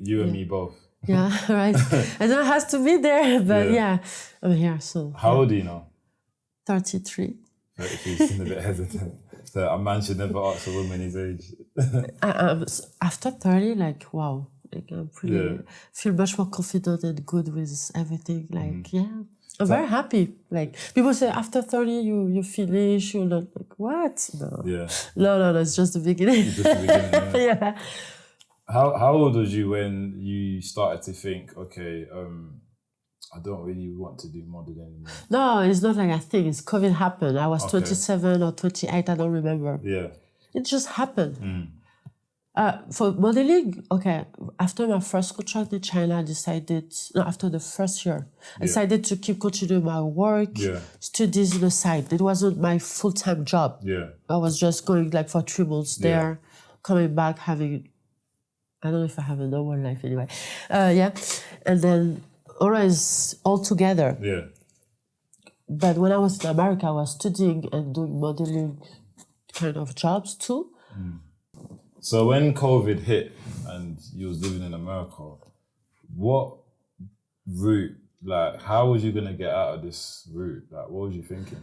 You and me both. Yeah, right. I don't have to be there, but I'm here. So. How old are you now? 33. You seem a bit hesitant. So a man should never ask a woman his age. After 30, like, wow. Like, I'm pretty... feel much more confident and good with everything. Like, I'm very happy. Like, people say, after 30, you finish. You're not like, what? No. Yeah. No, it's just the beginning. It's just the beginning, How old was you when you started to think, okay, I don't really want to do modeling anymore? No, it's not like I think. It's COVID happened. I was 27 or 28, I don't remember. Yeah. It just happened. For modeling, after my first contract in China, I decided, after the first year, I decided to keep continuing my work, studies on the side. It wasn't my full-time job. Yeah. I was just going like for 3 months there, coming back, having I don't know if I have a normal life anyway. Yeah, and then always all together. Yeah. But when I was in America, I was studying and doing modeling kind of jobs too. So when COVID hit and you was living in America, what route, like, how was you gonna get out of this route? Like, what was you thinking?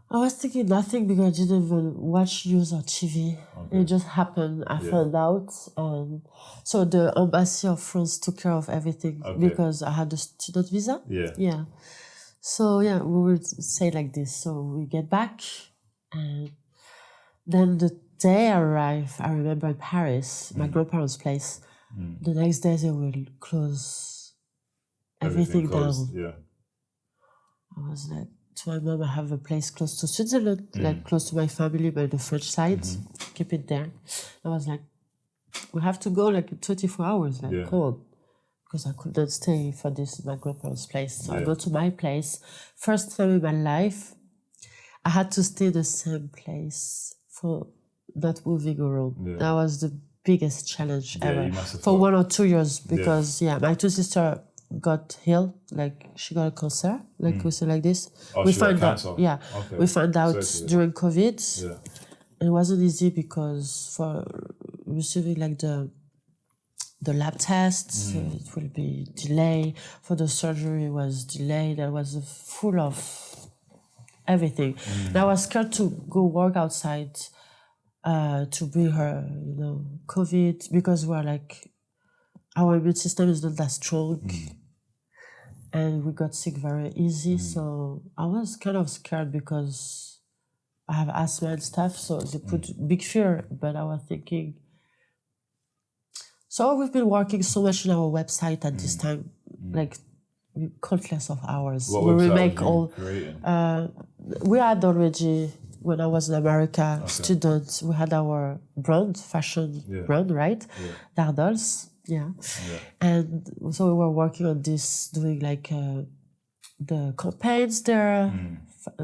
I was thinking nothing because I didn't even watch news or TV. Okay. It just happened. I found out. And so the embassy of France took care of everything because I had a student visa. Yeah. Yeah. So yeah, we would say like this. So we get back and then the day I arrived, I remember in Paris, my grandparents' place. The next day they will close everything down. Yeah. I was like, to my mom, I have a place close to Switzerland, like close to my family, by the French side. Keep it there. I was like, we have to go like in 24 hours, like cold. Because I couldn't stay for this in my grandparents' place. So I go to my place. First time in my life, I had to stay the same place for not moving around. Yeah. That was the biggest challenge ever. For 1 or 2 years, because my two sisters got ill, like she got a cancer, like we say like this. Oh, we found out, we found out during COVID. Yeah. It wasn't easy because for receiving like the lab tests, it will be delayed. For the surgery, it was delayed. That was full of everything. And I was scared to go work outside to bring her, COVID, because we're like, our immune system is not that strong. And we got sick very easy. So I was kind of scared because I have asthma and stuff. So they put big fear. But I was thinking, so we've been working so much on our website at this time, like countless of hours. What we will website make all. We had already, when I was in America, students, we had our brand, fashion brand, right? Dardols. Yeah. And so we were working on this, doing like the campaigns there,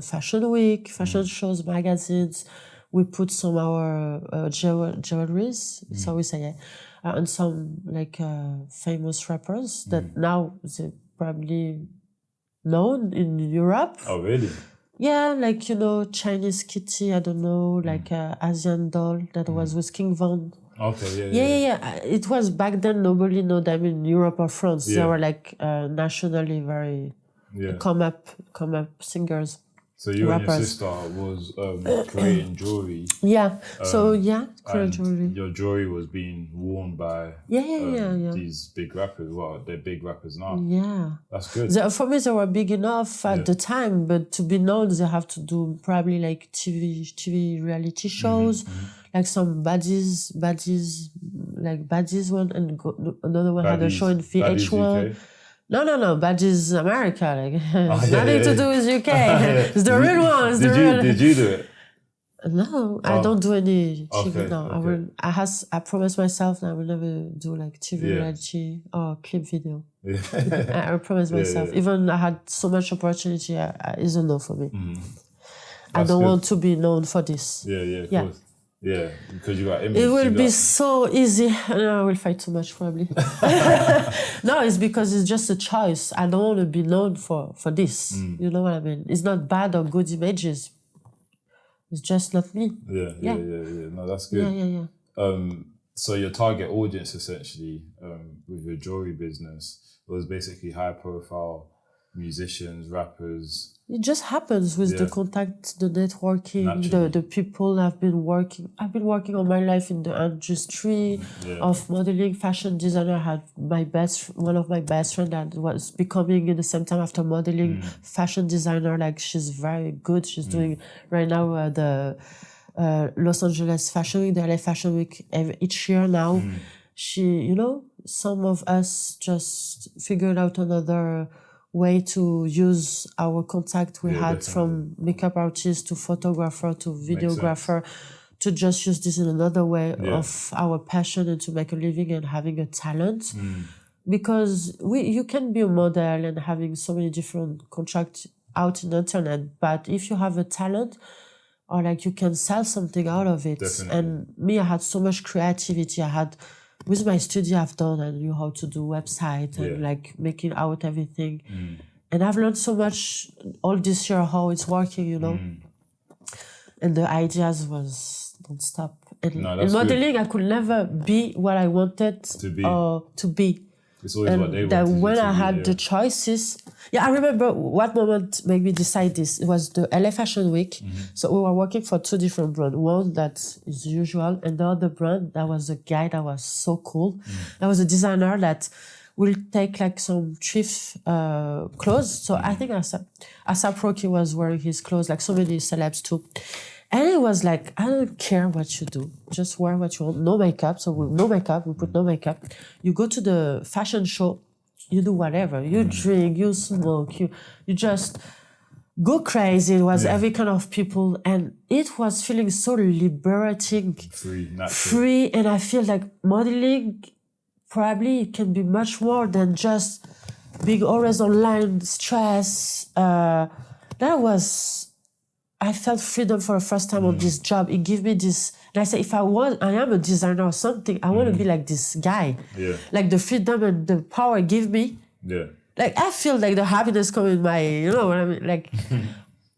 fashion week, fashion shows, magazines. We put some of our jewelries, so we say, and some like famous rappers that now they're probably known in Europe. Oh, really? Yeah, like, Chinese Kitty, I don't know, like Asian doll that was with King Von. Okay, yeah. It was back then, nobody knew them in Europe or France. They were like nationally very come up singers. So you rappers. And your sister was creating jewelry. Yeah. Creating jewelry. Your jewelry was being worn by these big rappers. Well, they're big rappers now. Yeah. That's good. For me, they were big enough at the time, but to be known, they have to do probably like TV reality shows, like some baddies one, and another one had a show in VH1. No, Badges America, nothing to do with UK. It's the real one. Did you do it? No, I don't do any TV now. I promised myself that I will never do like TV reality or clip video. I promised myself. Even I had so much opportunity, it's a no for me. I don't want to be known for this. Of course. Yeah, because you got image. It will be so easy. I will fight too much probably. No, it's because it's just a choice. I don't want to be known for this. You know what I mean? It's not bad or good images. It's just not me. Yeah. No, that's good. Yeah. So your target audience essentially with your jewelry business was basically high profile musicians, rappers. It just happens with the contact, the networking, the people I've been working all my life in the industry of modeling, fashion designer. I had one of my best friends that was becoming in the same time after modeling fashion designer. Like she's very good. She's doing right now the Los Angeles Fashion Week, the LA Fashion Week each year now. She, some of us just figured out another way to use our contact we had from makeup artist to photographer to videographer to just use this in another way of our passion and to make a living and having a talent. Because you can be a model and having so many different contracts out in the internet, but if you have a talent, or like you can sell something out of it. Definitely. And me, I had so much creativity. I had with my study I've done, I knew how to do website and like making out everything. And I've learned so much all this year how it's working, you know. And the ideas was non-stop. And in modeling, I could never be what I wanted to be. It's always what they wanted. When I had the choices, I remember what moment made me decide this. It was the LA Fashion Week. So we were working for 2 different brands. One that is usual, and the other brand that was a guy that was so cool. That was a designer that will take like some thrift clothes. So I think ASAP Rocky was wearing his clothes, like so many celebs too. And it was like, I don't care what you do. Just wear what you want. No makeup. So no makeup. We put no makeup. You go to the fashion show. You do whatever. You drink. You smoke. You just go crazy. It was every kind of people. And it was feeling so liberating. Free. And I feel like modeling probably can be much more than just being always online, stress. I felt freedom for the first time on this job. It gave me this, and I said, if I am a designer or something, I want to be like this guy. Yeah. Like the freedom and the power it gave me. Yeah. Like I feel like the happiness coming in my, you know what I mean? Like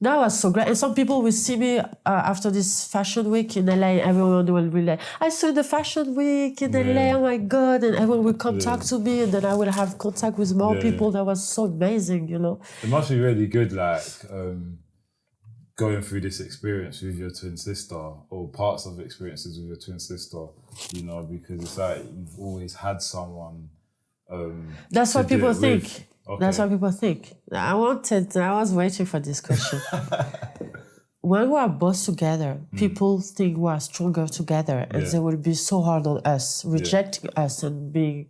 that was so great. And some people will see me after this fashion week in LA. Everyone will be like, I saw the fashion week in LA. Oh my God! And everyone will come talk to me, and then I will have contact with more people. That was so amazing, you know. It must be really good, like. Going through this experience with your twin sister, or parts of experiences with your twin sister, you know, because it's like you've always had someone. That's what people think. Okay. That's what people think. I was waiting for this question. When we are both together, people think we are stronger together, and they will be so hard on us, rejecting us, and being.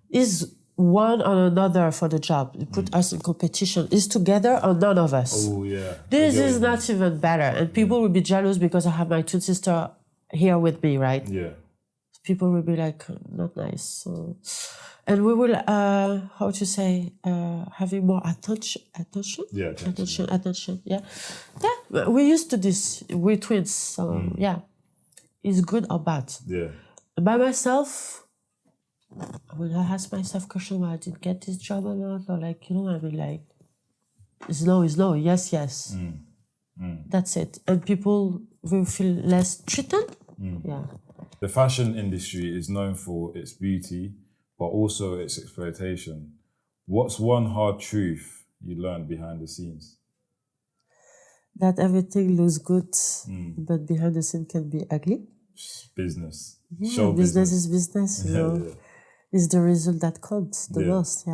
Is one on another for the job. You put us in competition. Is together or none of us. Oh, yeah. This is not even better. And people will be jealous because I have my twin sister here with me, right? Yeah. People will be like, not nice. So, and we will, having more attention? Yeah, attention. Yeah. Yeah, we're used to this. We're twins. So, it's good or bad. Yeah. By myself, when I ask myself question why I didn't get this job or not, or like, you know, I mean, like, it's no, yes. That's it. And people will feel less treated. Yeah. The fashion industry is known for its beauty, but also its exploitation. What's one hard truth you learned behind the scenes? That everything looks good, but behind the scene can be ugly. Business. Yeah, Show business is business, you know. Yeah. It's the result that counts the most,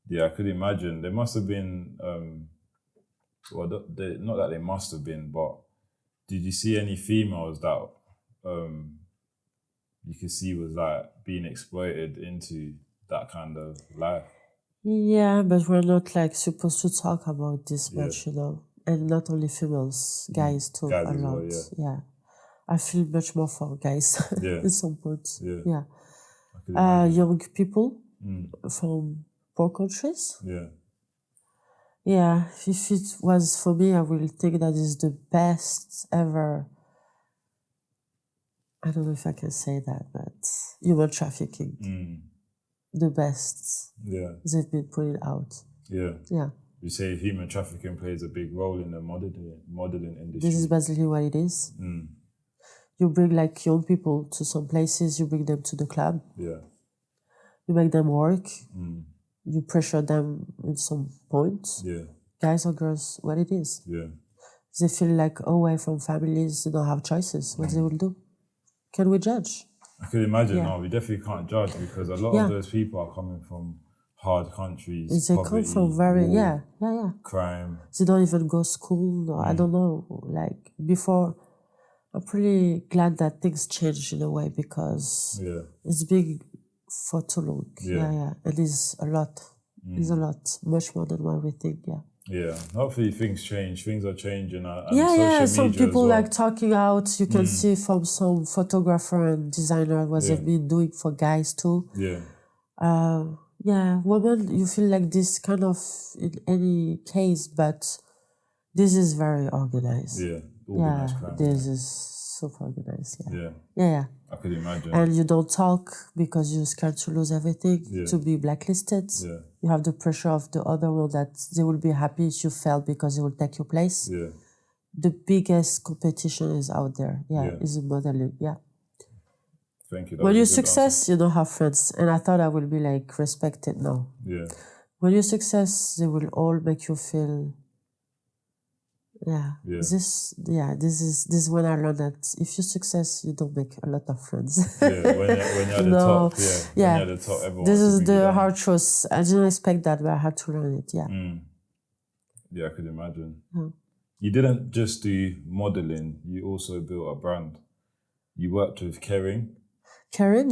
Yeah, I could imagine. There must have been, not that they must have been, but did you see any females that you could see was like being exploited into that kind of life? Yeah, but we're not like supposed to talk about this much, you know. And not only females, guys too, a lot. Well, I feel much more for guys at some point. Yeah. Young people from poor countries. Yeah, if it was for me, I will think that is the best ever. I don't know if I can say that, but human trafficking. The best. Yeah. They've been putting out. Yeah. You say human trafficking plays a big role in the modeling industry. This is basically what it is. You bring like young people to some places, you bring them to the club. Yeah. You make them work. You pressure them in some points. Yeah. Guys or girls, what it is. Yeah. They feel like away from families, they don't have choices. What they will do? Can we judge? I could imagine. No, we definitely can't judge because a lot of those people are coming from hard countries. They come from very crime. They don't even go to school. Or I don't know. Like before, I'm pretty glad that things changed in a way because it's been for too long. Yeah. It is a lot. It's a lot, much more than what we think. Yeah, hopefully things change. Things are changing. Some people like talking out. You can see from some photographer and designer what they've been doing for guys too. Women, you feel like this kind of in any case, but this is very organized. Organized crime. This is super organized. I I could imagine. And you don't talk because you're scared to lose everything, Yeah. to be blacklisted. Yeah. You have the pressure of the other world that they will be happy if you fail because they will take your place. Yeah. The biggest competition is out there. Is in modeling. Yeah. Thank you. When you success, you don't have friends. And I thought I would be like respected. No. Yeah. When you success, they will all make you feel. This is when I learned that if you success, you don't make a lot of friends. When you're at the top, when you're at the top, everyone. This is the hard truth. I didn't expect that, but I had to learn it. Yeah. Yeah, I could imagine. You didn't just do modeling; you also built a brand. You worked with Kering,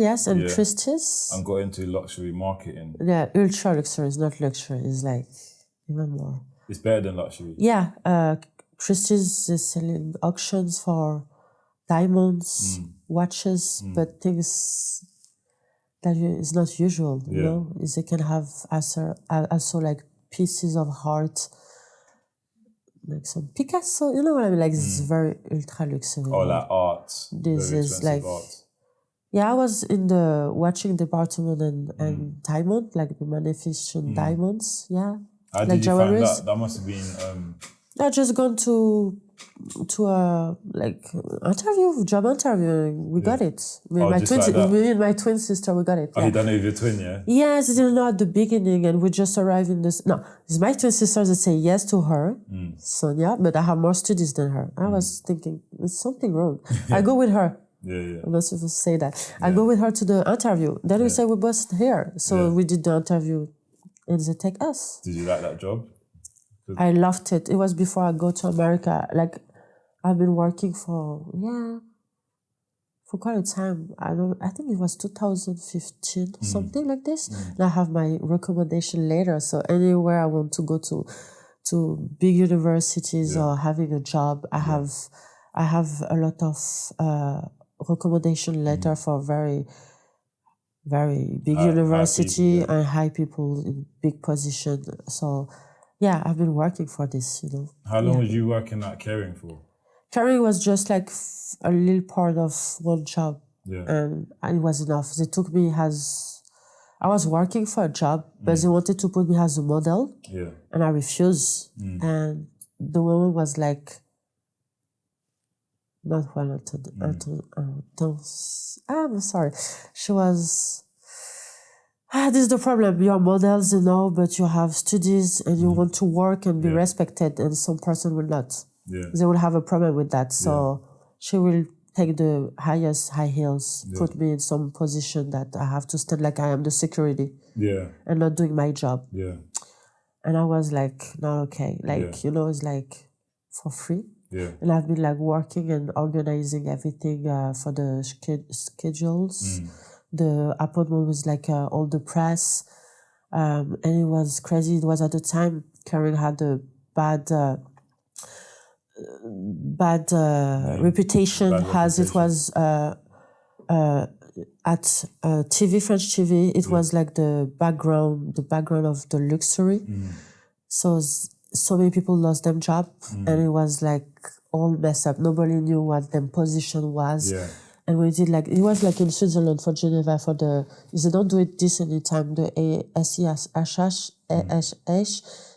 yes, and Christie's, and got into luxury marketing. Yeah, ultra luxury is not luxury; it's like even more. It's better than luxury. Yeah. Christie's is selling auctions for diamonds, watches, but things that is not usual, you know? They can have also like pieces of art, like some Picasso, you know what I mean? Like this is very ultra luxury. Oh, like art. This is like art. Yeah, I was in the watching department and diamond, like the magnificent diamonds, yeah. How did you find that? That must have been... I just gone to a job interview. We got it. Me and my twin sister, we got it. Oh, you done it with your twin, yeah? Yes, I didn't know at the beginning, and we just arrived in this. No, it's my twin sister that say yes to her, Sonia, but I have more studies than her. I was thinking there's something wrong. I go with her. I'm not supposed to say that. I go with her to the interview. Then we say we both here, so we did the interview, and they take us. Did you like that job? I loved it. It was before I go to America. Like, I've been working for quite a time. I think it was 2015, something like this. And I have my recommendation letter. So anywhere I want to go to big universities or having a job, I have a lot of recommendation letter for very, very big university high and high people in big position. So. Yeah, I've been working for this, you know. How long was you working at Kering for? Kering was just like a little part of one job. Yeah. And it was enough. They took me I was working for a job, but they wanted to put me as a model. Yeah. And I refused. And the woman was like, not well, I'm sorry. She was... this is the problem. You're models, you know, but you have studies and you want to work and be respected, and some person will not. Yeah. They will have a problem with that. So she will take the highest high heels, put me in some position that I have to stand like I am the security. Yeah. And not doing my job. Yeah. And I was like, not okay. Like, you know, it's like for free. Yeah. And I've been like working and organizing everything for the schedules. The appointment was like all the press, and it was crazy. It was at the time Kering had a bad reputation, as it was at TV, French TV. It was like the background of the luxury. So many people lost their job, and it was like all messed up. Nobody knew what their position was. Yeah. And we did like, it was like in Switzerland for Geneva they don't do it this anytime. The ASH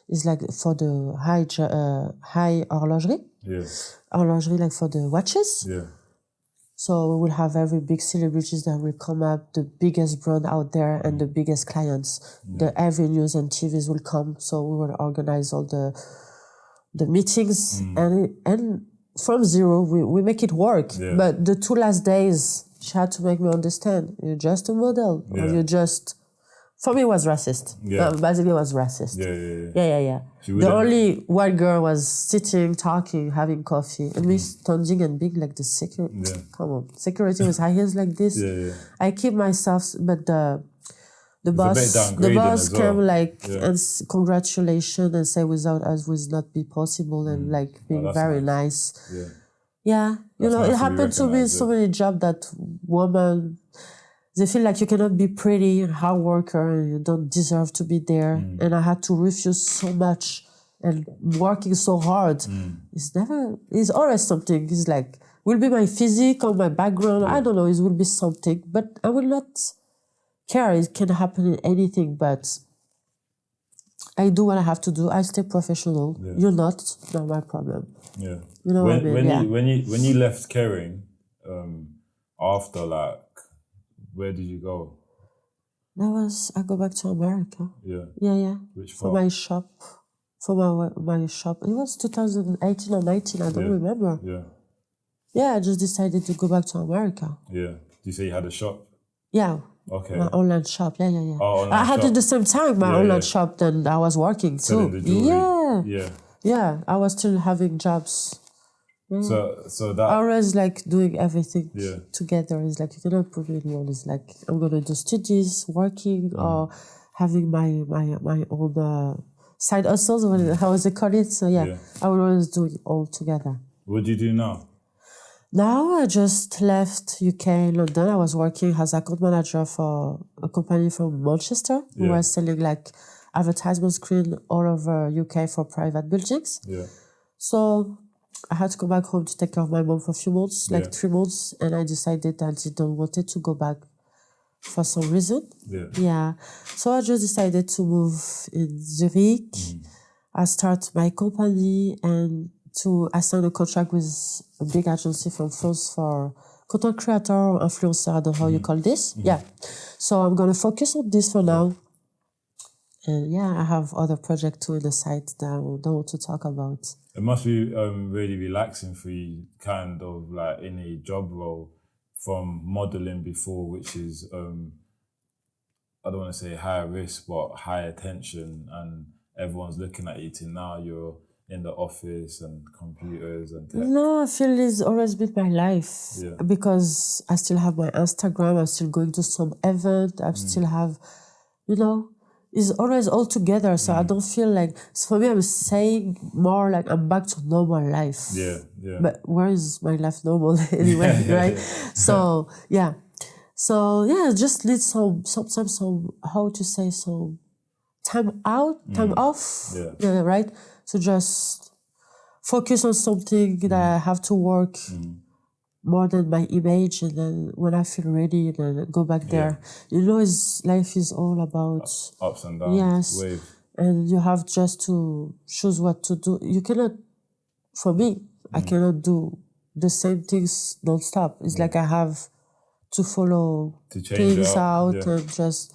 is like for the high horlogerie. Yeah. Horlogerie like for the watches. Yeah. So we will have every big celebrities that will come up, the biggest brand out there and the biggest clients. Every news and TVs will come. So we will organize all the meetings and from zero, we make it work. Yeah. But the 2 last days, she had to make me understand, you're just a model. Or you're just... For me, it was racist. Yeah. Basically, it was racist. Yeah. The only white girl was sitting, talking, having coffee. And me standing and being like the security. Yeah. Come on. Security was high heels like this. Yeah. I keep myself... But the boss came and congratulations and say without us would not be possible and like being very nice. Yeah. You know, it happened to me in so many jobs that women, they feel like you cannot be pretty and hard worker and you don't deserve to be there. And I had to refuse so much and working so hard. It's always something. It's like will be my physique or my background. I don't know. It will be something, but I will not care. It can happen in anything, but I do what I have to do. I stay professional. Yeah. You're not my problem. Yeah. You know what I mean? When you left caring, after like, where did you go? I go back to America. Yeah. Yeah. Which for part? my shop. For my shop. It was 2018 or 19, I don't remember. Yeah. Yeah, I just decided to go back to America. Yeah. Did you say you had a shop? Yeah. Okay. My online shop. Yeah. Oh, I had shop. at the same time my online shop, then I was working Selling too. the jewelry. Yeah, I was still having jobs. Yeah. So that I always like doing everything Yeah. together. It's like you cannot put it in one. It's like I'm gonna do studies, working, or having my own side hustles. How was it called it? So yeah, I will always do it all together. What do you do now? Now I just left UK, London. I was working as account manager for a company from Manchester who was selling like advertisement screen all over UK for private buildings. Yeah. So I had to go back home to take care of my mom for a few months, like 3 months, and I decided I didn't want to go back for some reason. Yeah. So I just decided to move in Zurich. I start my company and I signed a contract with a big agency from France for content creator or influencer, I don't know how you call this. Yeah. So I'm going to focus on this for now. And I have other projects too on the side that I don't want to talk about. It must be really relaxing for you, kind of like in a job role from modeling before, which is, I don't want to say high risk, but high attention, and everyone's looking at you till now you're in the office and computers and tech. No, I feel it's always been my life because I still have my Instagram, I'm still going to some event, I still have, it's always all together. So I don't feel like, so for me, I'm saying more like I'm back to normal life. Yeah. But where is my life normal anyway, right? So, just need sometimes some, how to say, some time out, time off, right? So just focus on something that I have to work more than my image, and then when I feel ready, then go back there. Life is all about ups and downs. Yes, and you have just to choose what to do. You cannot, for me, I cannot do the same things non-stop. It's like I have to follow things out and just.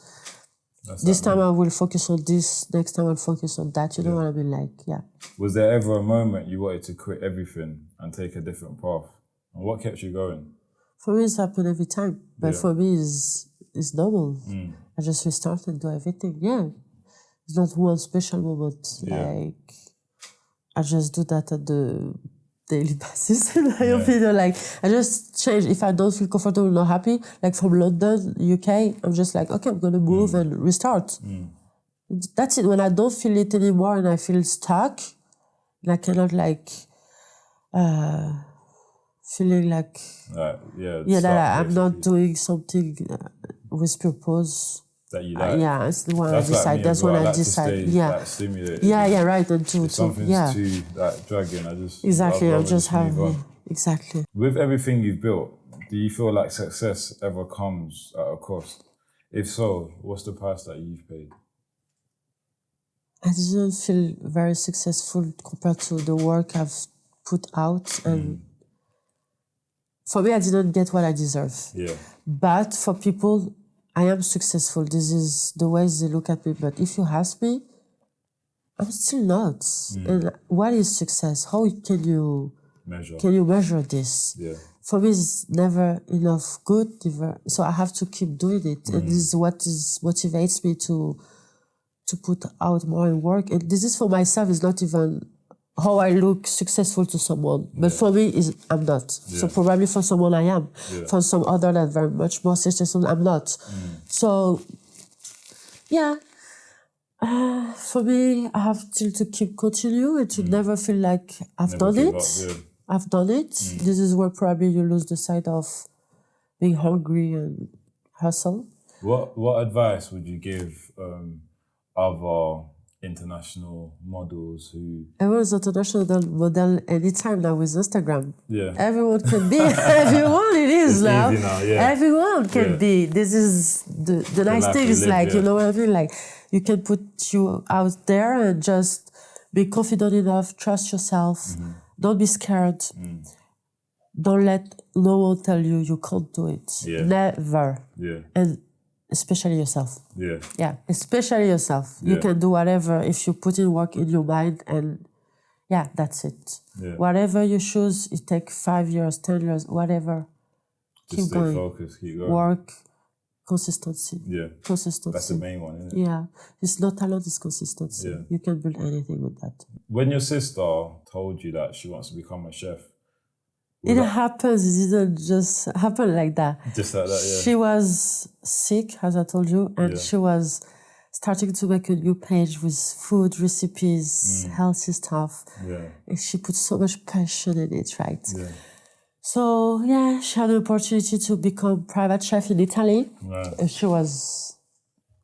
This time I will focus on this, next time I'll focus on that. You know what I mean? Like, Was there ever a moment you wanted to quit everything and take a different path? And what kept you going? For me, it's happened every time. But for me, it's normal. I just restart and do everything. Yeah. It's not one special moment. Like, I just do that at the daily basis, in my opinion. Like, I just change. If I don't feel comfortable, not happy, like from London, UK, I'm just like, okay, I'm going to move and restart. That's it. When I don't feel it anymore and I feel stuck, and I cannot feeling like, that I'm not doing something with purpose. That you like. It's the one I decide. That's when I decide. Stimulated. Right. And if something's too dragging, I just I'll just have exactly. With everything you've built, do you feel like success ever comes at a cost? If so, what's the price that you've paid? I didn't feel very successful compared to the work I've put out, and for me, I didn't get what I deserve. But for people, I am successful. This is the ways they look at me. But if you ask me, I'm still not. And what is success? How can you measure this? For me, it's never enough good. So I have to keep doing it. And this is what motivates me to put out more work. And this is for myself. It's not even how I look successful to someone. But for me, I'm not. So probably for someone I am. For some other that very much more successful, I'm not. So, for me, I have still to keep continue and to never feel like I've done it. I've done it. This is where probably you lose the sight of being hungry and hustle. What advice would you give other international models who... Everyone's international model anytime now with Instagram. Yeah. Everyone can be. Everyone it is it's now. Easy now, yeah. Everyone can be. This is the nice thing is like, you know what I mean? Like, you can put you out there and just be confident enough, trust yourself, don't be scared. Don't let no one tell you you can't do it. Yeah. Never. Yeah. And especially yourself. Yeah. Yeah, especially yourself. You can do whatever if you put in work in your mind and yeah, that's it. Yeah. Whatever you choose, it takes 5 years, 10 years, whatever. Just keep stay going. focused, keep going. Work, consistency. Yeah. Consistency. That's the main one, isn't it? Yeah. It's not talent, it's consistency. Yeah. You can build anything with that. When your sister told you that she wants to become a chef, it happens. It didn't just happen like that. Just like that, yeah. She was sick, as I told you, and she was starting to make a new page with food recipes, healthy stuff. Yeah. And she put so much passion in it, right? Yeah. So, yeah, she had an opportunity to become private chef in Italy. Nice. And she was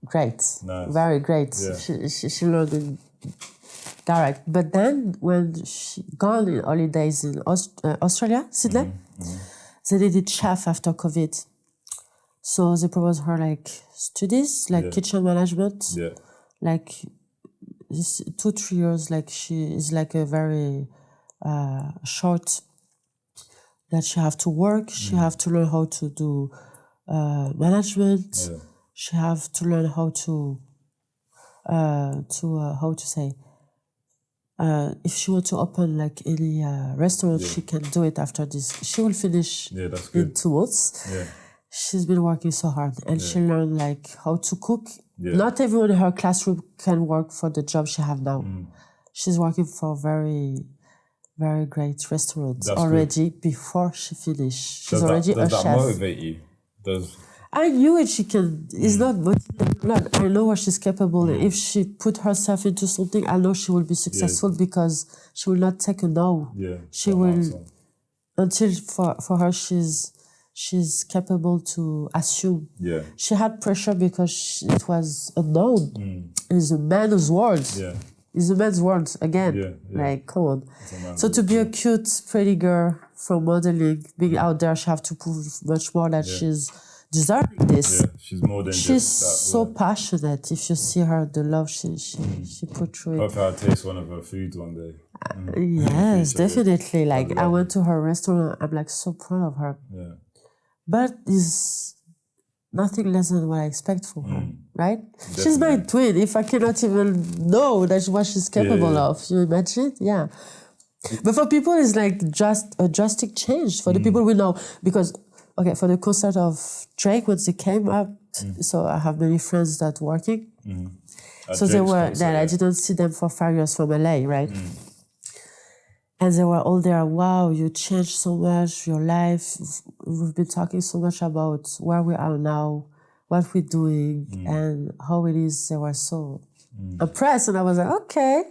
great. Nice. Very great. Yeah. She learned in direct. But then when she gone in holidays in Australia, Sydney, they needed chef after COVID. So they proposed her like studies, like kitchen management. Yeah. Like this 2-3 years, like she is like a very short that she have to work. She have to learn how to do management. Yeah. She have to learn how to say. If she wants to open like any restaurant, she can do it after this. She will finish in 2 months. Yeah. She's been working so hard and she learned like how to cook. Yeah. Not everyone in her classroom can work for the job she have now. She's working for very, very great restaurants already before she finished. She's already a chef. Does that motivate you? I knew it. She can. It's not motivating. I know what she's capable. If she put herself into something, I know she will be successful because she will not take a no. Yeah. She will until for her she's capable to assume. Yeah. She had pressure because it was unknown. It's a man's world. Yeah. It's a man's world again. Yeah, yeah. Like, come on. So to be a cute, pretty girl from modeling, being out there, she have to prove much more that she's deserving this. Yeah, she's more than she's just that. She's so passionate. If you see her, the love she put through it. Hopefully I'll taste one of her foods one day. Yes, definitely. Like, I went to her restaurant. I'm like so proud of her. Yeah. But it's nothing less than what I expect from her, right? Definitely. She's my twin. If I cannot even know that's what she's capable of, you imagine? Yeah. But for people, it's like just a drastic change. For the people we know, because, okay, for the concert of Drake, when they came up, so I have many friends that working. So they were there. I didn't see them for 5 years from LA, right? And they were all there, wow, you changed so much, your life. We've been talking so much about where we are now, what we're doing, and how it is. They were so impressed. And I was like, okay.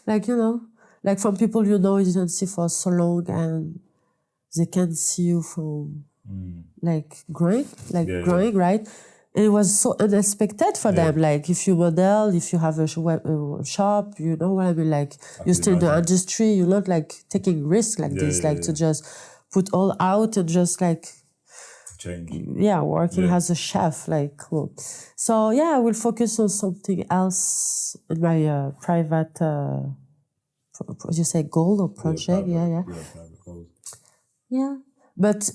Like, you know, like from people you know you didn't see for so long and they can see you from like growing, right? And it was so unexpected for them. Like, if you model, if you have a shop, you know what I mean? Like, you're still in the industry, you're not like taking risks like this, to just put all out and just like change. Yeah, working as a chef, like, cool. So yeah, I will focus on something else in my private, you say goal or project? Yeah, private goals. Yeah, but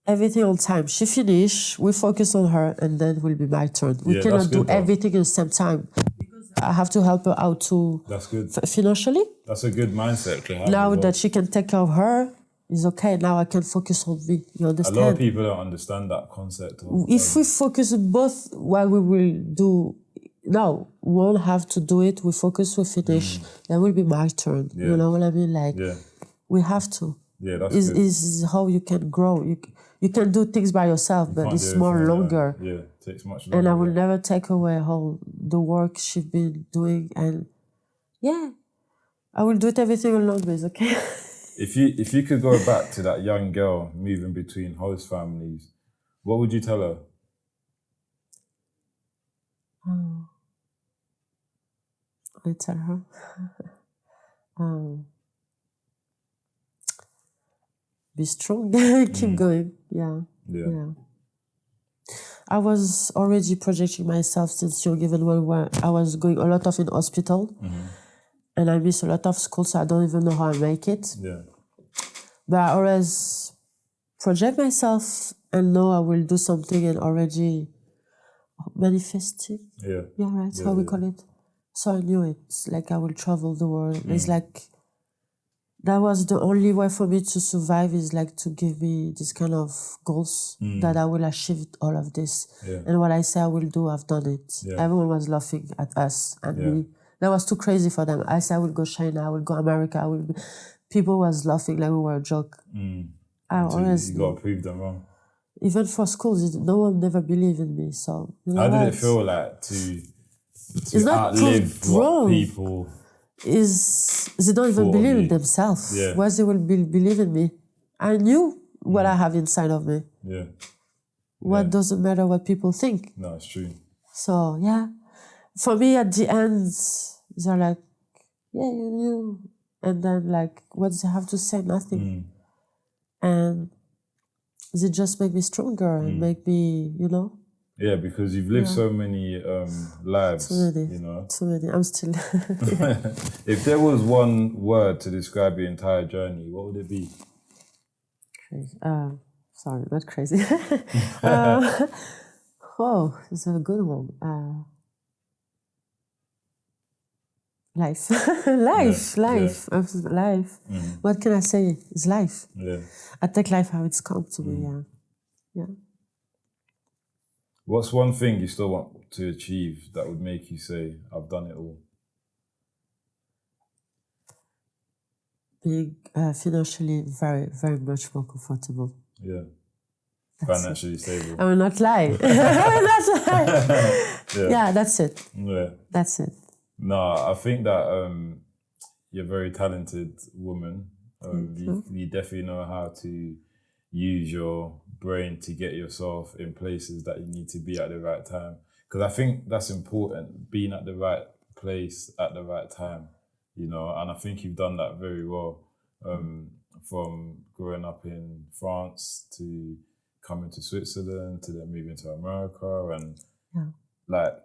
everything on time. She finish, we focus on her, and then will be my turn. We cannot do everything at the same time. Because I have to help her out too. That's good. Financially. That's a good mindset to have. Now that she can take care of her, it's okay. Now I can focus on me. You understand? A lot of people don't understand that concept. If we focus on both, what we will do now, we won't have to do it. We focus, we finish. Then will be my turn. Yeah. You know what I mean? Like, we have to. Yeah, that's good. Is how you can grow. You can do things by yourself, but it's more longer. Yeah, it takes much longer. And I will never take away all the work she's been doing. And I will do it everything alone, but it's okay. If you could go back to that young girl moving between host families, what would you tell her? I tell her. Be strong, keep going. Yeah. I was already projecting myself since young, even when I was going a lot of in hospital, and I miss a lot of school, so I don't even know how I make it. Yeah. But I always project myself and know I will do something and already manifesting. Yeah. Yeah, right. How we call it. So I knew it. Like I will travel the world. It's like that was the only way for me to survive, is like to give me this kind of goals that I will achieve all of this. Yeah. And what I say I will do, I've done it. Yeah. Everyone was laughing at us and me. That was too crazy for them. I said I will go China, I will go America, I will be... People was laughing like we were a joke. I always... You got to prove them wrong. Even for schools, no one never believed in me. So how did it feel like to outlive what people they don't even believe in themselves. Yeah. Why they will believe in me? I knew what I have inside of me. Yeah. What doesn't matter what people think. No, it's true. So yeah, for me at the end, they're like, yeah, you knew, and then like, what they have to say? Nothing. And they just make me stronger and make me, you know. Yeah, because you've lived so many lives, you know. Too many. I'm still... If there was one word to describe your entire journey, what would it be? Crazy. Sorry, not crazy. Oh, it's a good one. Life. Life. What can I say? It's life. Yeah. I take life how it's come to me, yeah. What's one thing you still want to achieve that would make you say, I've done it all? Being financially very, very much more comfortable. Yeah. Financially stable. I will not lie. Yeah, that's it. Yeah. That's it. No, I think that you're a very talented woman. You definitely know how to use your brain to get yourself in places that you need to be at the right time. Because I think that's important, being at the right place at the right time, you know, and I think you've done that very well. From growing up in France to coming to Switzerland to then moving to America, and like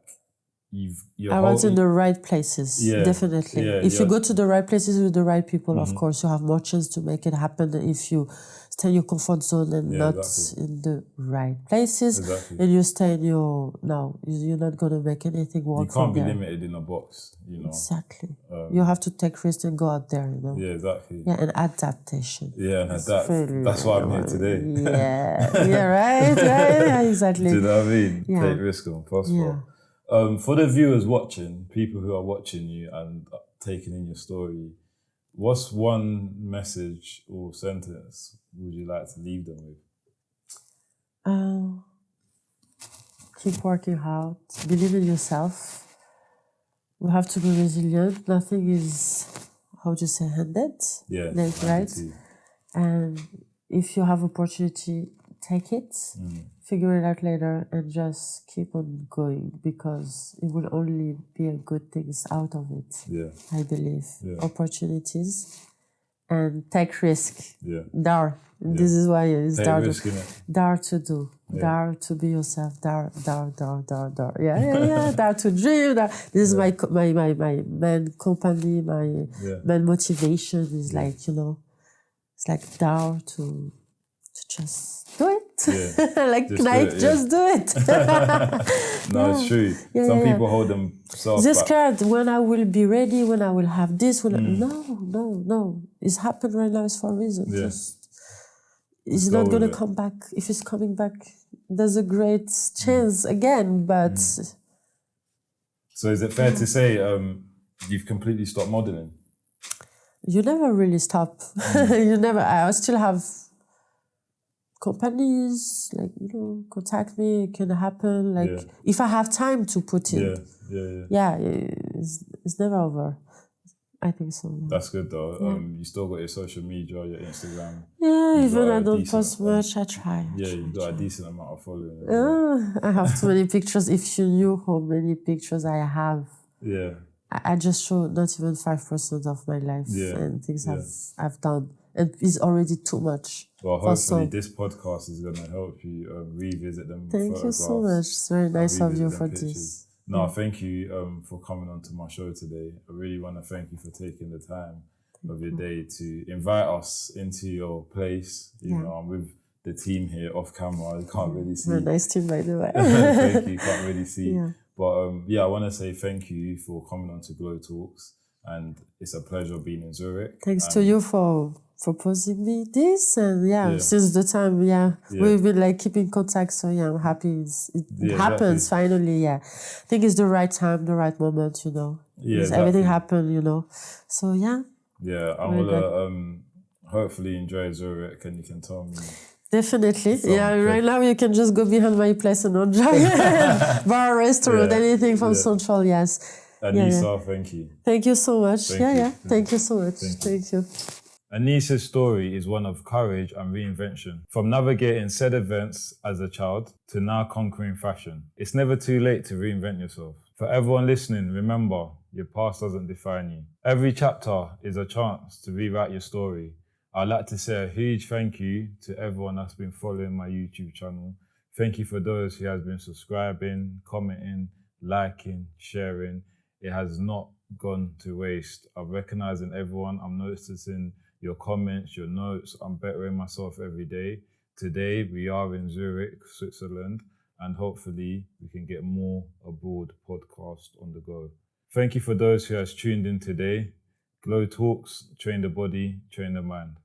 I was in the right places, definitely. If you go to the right places with the right people, of course, you have more chance to make it happen than if you stay in your comfort zone and not in the right places. And you stay in your... No, you're not going to make anything work. You can't be limited in a box, you know. Exactly. You have to take risks and go out there, you know. Yeah, exactly. Yeah, and adaptation. Yeah, and adapt. That's why I'm here today. Yeah, right? Yeah, exactly. Do you know what I mean? Take risk and prosper. Yeah. For the viewers watching, people who are watching you and taking in your story, what's one message or sentence would you like to leave them with? Keep working hard. Believe in yourself. You have to be resilient. Nothing is, how do you say, handed? Yeah, right? And if you have opportunity, take it. Figure it out later and just keep on going, because it will only be a good things out of it. Yeah, I believe. Opportunities and take risk. Dare. This is why it's dare. Dare to do. Dare to be yourself. Dare. Yeah. Dare to dream. This is my main company. My main motivation is like, you know, it's like dare to just do it. Like Nike, just do it. No, it's true. Some people hold themselves they're back. scared when I will be ready, when I will have this. No. It's happened right now. It's for a reason. It's not going to come back. If it's coming back, there's a great chance again. But so is it fair to say you've completely stopped modeling? You never really stop. I still have companies, like, you know, contact me, it can happen, like, if I have time to put it. It's never over. I think so. That's good though. You still got your social media, your Instagram. Even I don't post much, I try. You got a decent amount of following. I have too many pictures. If you knew how many pictures I have. I just show not even 5% of my life and things I've done. And it's already too much. Well, hopefully this podcast is going to help you revisit them. Thank you so much. It's very nice of you for this. No, thank you for coming on to my show today. I really want to thank you for taking the time of your day to invite us into your place. You know, I'm with the team here off camera. You can't really see. Very nice team, by the way. Thank you. Can't really see. But I want to say thank you for coming on to GloTalks, and it's a pleasure being in Zurich. Thanks to you for proposing me this, and since the time we've been like keeping contact, so I'm happy it happens finally. I think it's the right time, the right moment, you know. Everything happened, you know. So I'm gonna hopefully enjoy Zurich, and you can tell me. Definitely. Right now you can just go behind my place and enjoy bar, restaurant, anything from Central, Anissa, thank you. Thank you so much. Thank you so much. Thank you. Anissa's story is one of courage and reinvention. From navigating said events as a child to now conquering fashion. It's never too late to reinvent yourself. For everyone listening, remember, your past doesn't define you. Every chapter is a chance to rewrite your story. I'd like to say a huge thank you to everyone that's been following my YouTube channel. Thank you for those who has been subscribing, commenting, liking, sharing. It has not gone to waste. I'm recognizing everyone. I'm noticing your comments, your notes. I'm bettering myself every day. Today, we are in Zurich, Switzerland, and hopefully we can get more abroad podcasts on the go. Thank you for those who has tuned in today. GloTalks, train the body, train the mind.